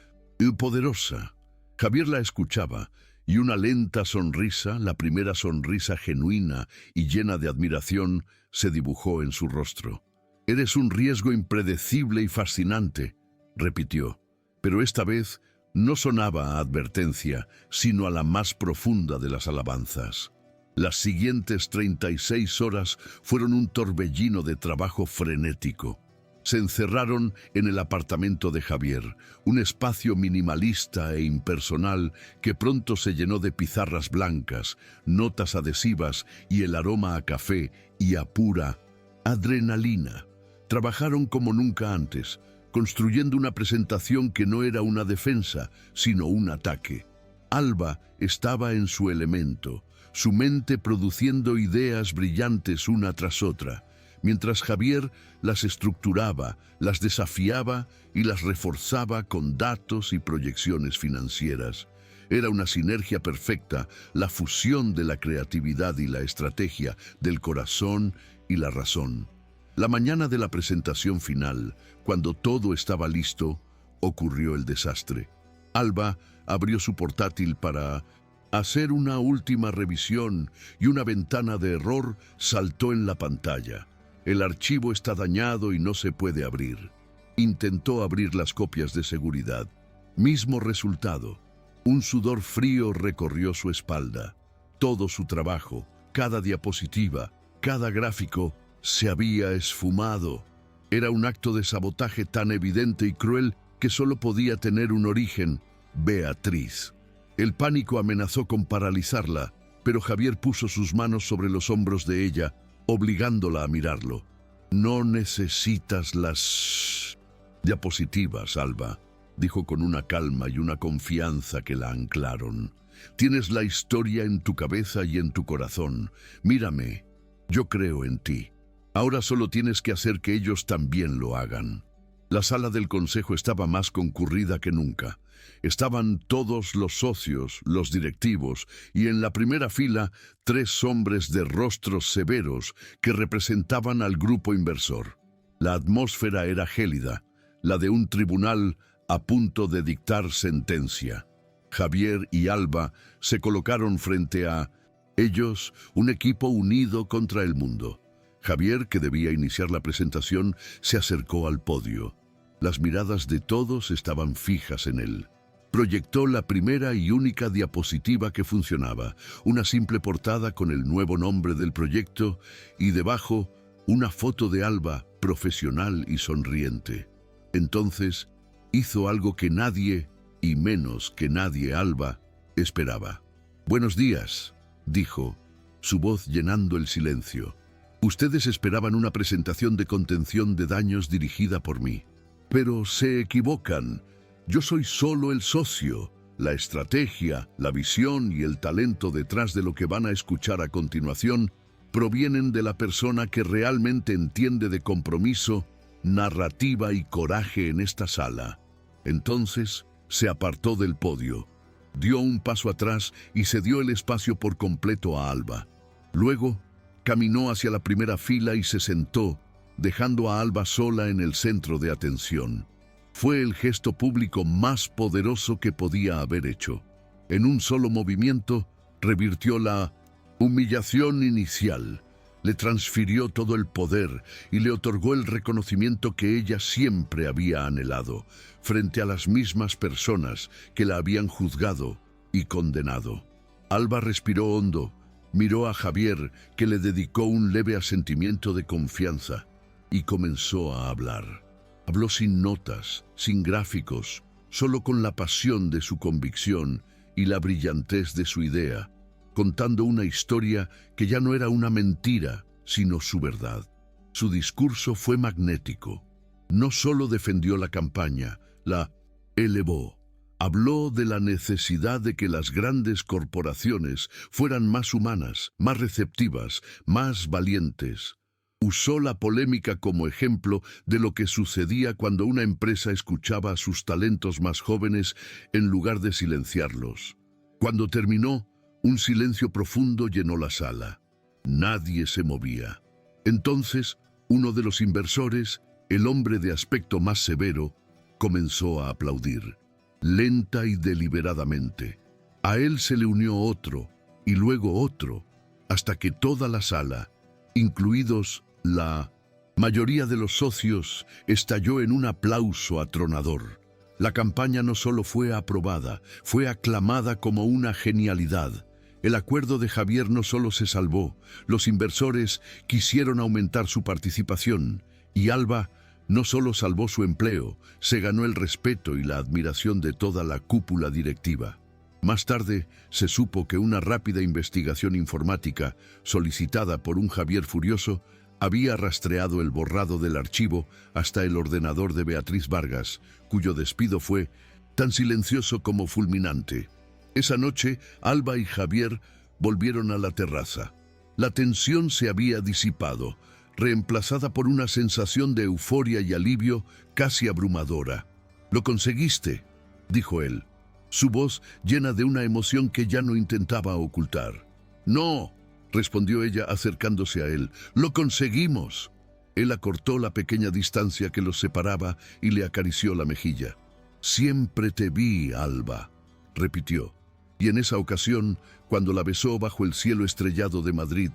poderosa. Javier la escuchaba, y una lenta sonrisa, la primera sonrisa genuina y llena de admiración, se dibujó en su rostro. «Eres un riesgo impredecible y fascinante», repitió, pero esta vez no sonaba a advertencia, sino a la más profunda de las alabanzas. Las siguientes 36 horas fueron un torbellino de trabajo frenético. Se encerraron en el apartamento de Javier, un espacio minimalista e impersonal que pronto se llenó de pizarras blancas, notas adhesivas y el aroma a café y a pura adrenalina. Trabajaron como nunca antes, construyendo una presentación que no era una defensa, sino un ataque. Alba estaba en su elemento, su mente produciendo ideas brillantes una tras otra, mientras Javier las estructuraba, las desafiaba y las reforzaba con datos y proyecciones financieras. Era una sinergia perfecta, la fusión de la creatividad y la estrategia, del corazón y la razón. La mañana de la presentación final, cuando todo estaba listo, ocurrió el desastre. Alba abrió su portátil para hacer una última revisión y una ventana de error saltó en la pantalla. «El archivo está dañado y no se puede abrir». Intentó abrir las copias de seguridad. Mismo resultado. Un sudor frío recorrió su espalda. Todo su trabajo, cada diapositiva, cada gráfico, se había esfumado. Era un acto de sabotaje tan evidente y cruel que solo podía tener un origen: Beatriz. El pánico amenazó con paralizarla, pero Javier puso sus manos sobre los hombros de ella, obligándola a mirarlo. «No necesitas las diapositivas, Alba», dijo con una calma y una confianza que la anclaron. «Tienes la historia en tu cabeza y en tu corazón. Mírame, yo creo en ti. Ahora solo tienes que hacer que ellos también lo hagan». La sala del consejo estaba más concurrida que nunca. Estaban todos los socios, los directivos, y en la primera fila 3 hombres de rostros severos que representaban al grupo inversor. La atmósfera era gélida, la de un tribunal a punto de dictar sentencia. Javier y Alba se colocaron frente a ellos, un equipo unido contra el mundo. Javier, que debía iniciar la presentación, se acercó al podio. Las miradas de todos estaban fijas en él. Proyectó la primera y única diapositiva que funcionaba, una simple portada con el nuevo nombre del proyecto y debajo una foto de Alba, profesional y sonriente. Entonces hizo algo que nadie, y menos que nadie Alba, esperaba. «Buenos días», dijo, su voz llenando el silencio. Ustedes esperaban una presentación de contención de daños dirigida por mí. Pero se equivocan. Yo soy solo el socio. La estrategia, la visión y el talento detrás de lo que van a escuchar a continuación provienen de la persona que realmente entiende de compromiso, narrativa y coraje en esta sala. Entonces se apartó del podio, dio un paso atrás y cedió el espacio por completo a Alba. Luego caminó hacia la primera fila y se sentó, dejando a Alba sola en el centro de atención. Fue el gesto público más poderoso que podía haber hecho. En un solo movimiento, revirtió la humillación inicial, le transfirió todo el poder y le otorgó el reconocimiento que ella siempre había anhelado, frente a las mismas personas que la habían juzgado y condenado. Alba respiró hondo, miró a Javier, que le dedicó un leve asentimiento de confianza, y comenzó a hablar. Habló sin notas, sin gráficos, solo con la pasión de su convicción y la brillantez de su idea, contando una historia que ya no era una mentira, sino su verdad. Su discurso fue magnético. No solo defendió la campaña, la elevó. Habló de la necesidad de que las grandes corporaciones fueran más humanas, más receptivas, más valientes. Usó la polémica como ejemplo de lo que sucedía cuando una empresa escuchaba a sus talentos más jóvenes en lugar de silenciarlos. Cuando terminó, un silencio profundo llenó la sala. Nadie se movía. Entonces, uno de los inversores, el hombre de aspecto más severo, comenzó a aplaudir, lenta y deliberadamente. A él se le unió otro, y luego otro, hasta que toda la sala, incluidos la mayoría de los socios, estalló en un aplauso atronador. La campaña no solo fue aprobada, fue aclamada como una genialidad. El acuerdo de Javier no solo se salvó, los inversores quisieron aumentar su participación, y Alba no solo salvó su empleo, se ganó el respeto y la admiración de toda la cúpula directiva. Más tarde, se supo que una rápida investigación informática, solicitada por un Javier furioso, había rastreado el borrado del archivo hasta el ordenador de Beatriz Vargas, cuyo despido fue tan silencioso como fulminante. Esa noche, Alba y Javier volvieron a la terraza. La tensión se había disipado, reemplazada por una sensación de euforia y alivio casi abrumadora. «Lo conseguiste», dijo él, su voz llena de una emoción que ya no intentaba ocultar. «No», respondió ella acercándose a él, «lo conseguimos». Él acortó la pequeña distancia que los separaba y le acarició la mejilla. «Siempre te vi, Alba», repitió. Y en esa ocasión, cuando la besó bajo el cielo estrellado de Madrid,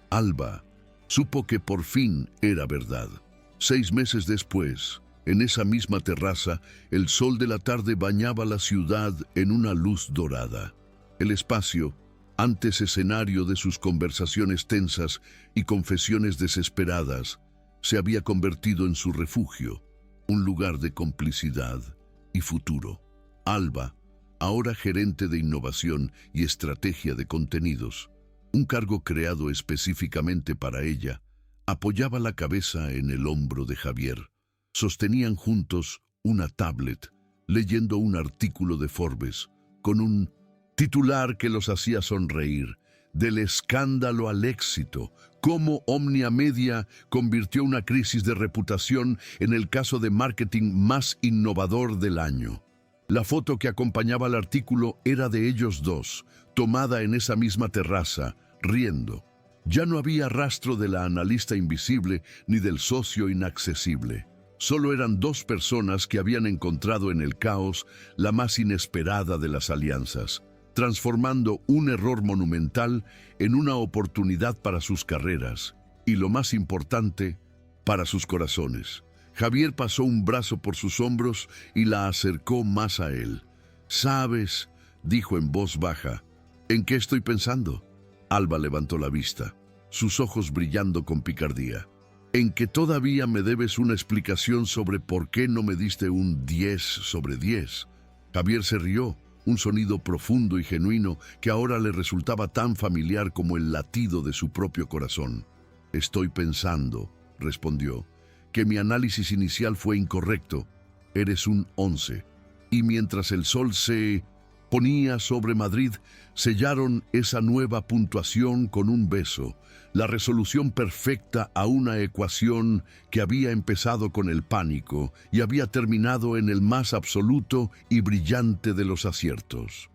Alba supo que por fin era verdad. 6 meses después, en esa misma terraza, el sol de la tarde bañaba la ciudad en una luz dorada. El espacio, antes escenario de sus conversaciones tensas y confesiones desesperadas, se había convertido en su refugio, un lugar de complicidad y futuro. Alba, ahora gerente de innovación y estrategia de contenidos, un cargo creado específicamente para ella, apoyaba la cabeza en el hombro de Javier. Sostenían juntos una tablet, leyendo un artículo de Forbes, con un titular que los hacía sonreír: «Del escándalo al éxito, cómo Omnia Media convirtió una crisis de reputación en el caso de marketing más innovador del año». La foto que acompañaba al artículo era de ellos dos, tomada en esa misma terraza, riendo. Ya no había rastro de la analista invisible ni del socio inaccesible. Solo eran dos personas que habían encontrado en el caos la más inesperada de las alianzas, transformando un error monumental en una oportunidad para sus carreras y, lo más importante, para sus corazones. Javier pasó un brazo por sus hombros y la acercó más a él. «¿Sabes?», dijo en voz baja, «¿en qué estoy pensando?». Alba levantó la vista, sus ojos brillando con picardía. «En que todavía me debes una explicación sobre por qué no me diste un 10 sobre 10. Javier se rió, un sonido profundo y genuino que ahora le resultaba tan familiar como el latido de su propio corazón. Estoy pensando, respondió, que mi análisis inicial fue incorrecto. Eres un 11. Y mientras el sol se ponía sobre Madrid, sellaron esa nueva puntuación con un beso, la resolución perfecta a una ecuación que había empezado con el pánico y había terminado en el más absoluto y brillante de los aciertos.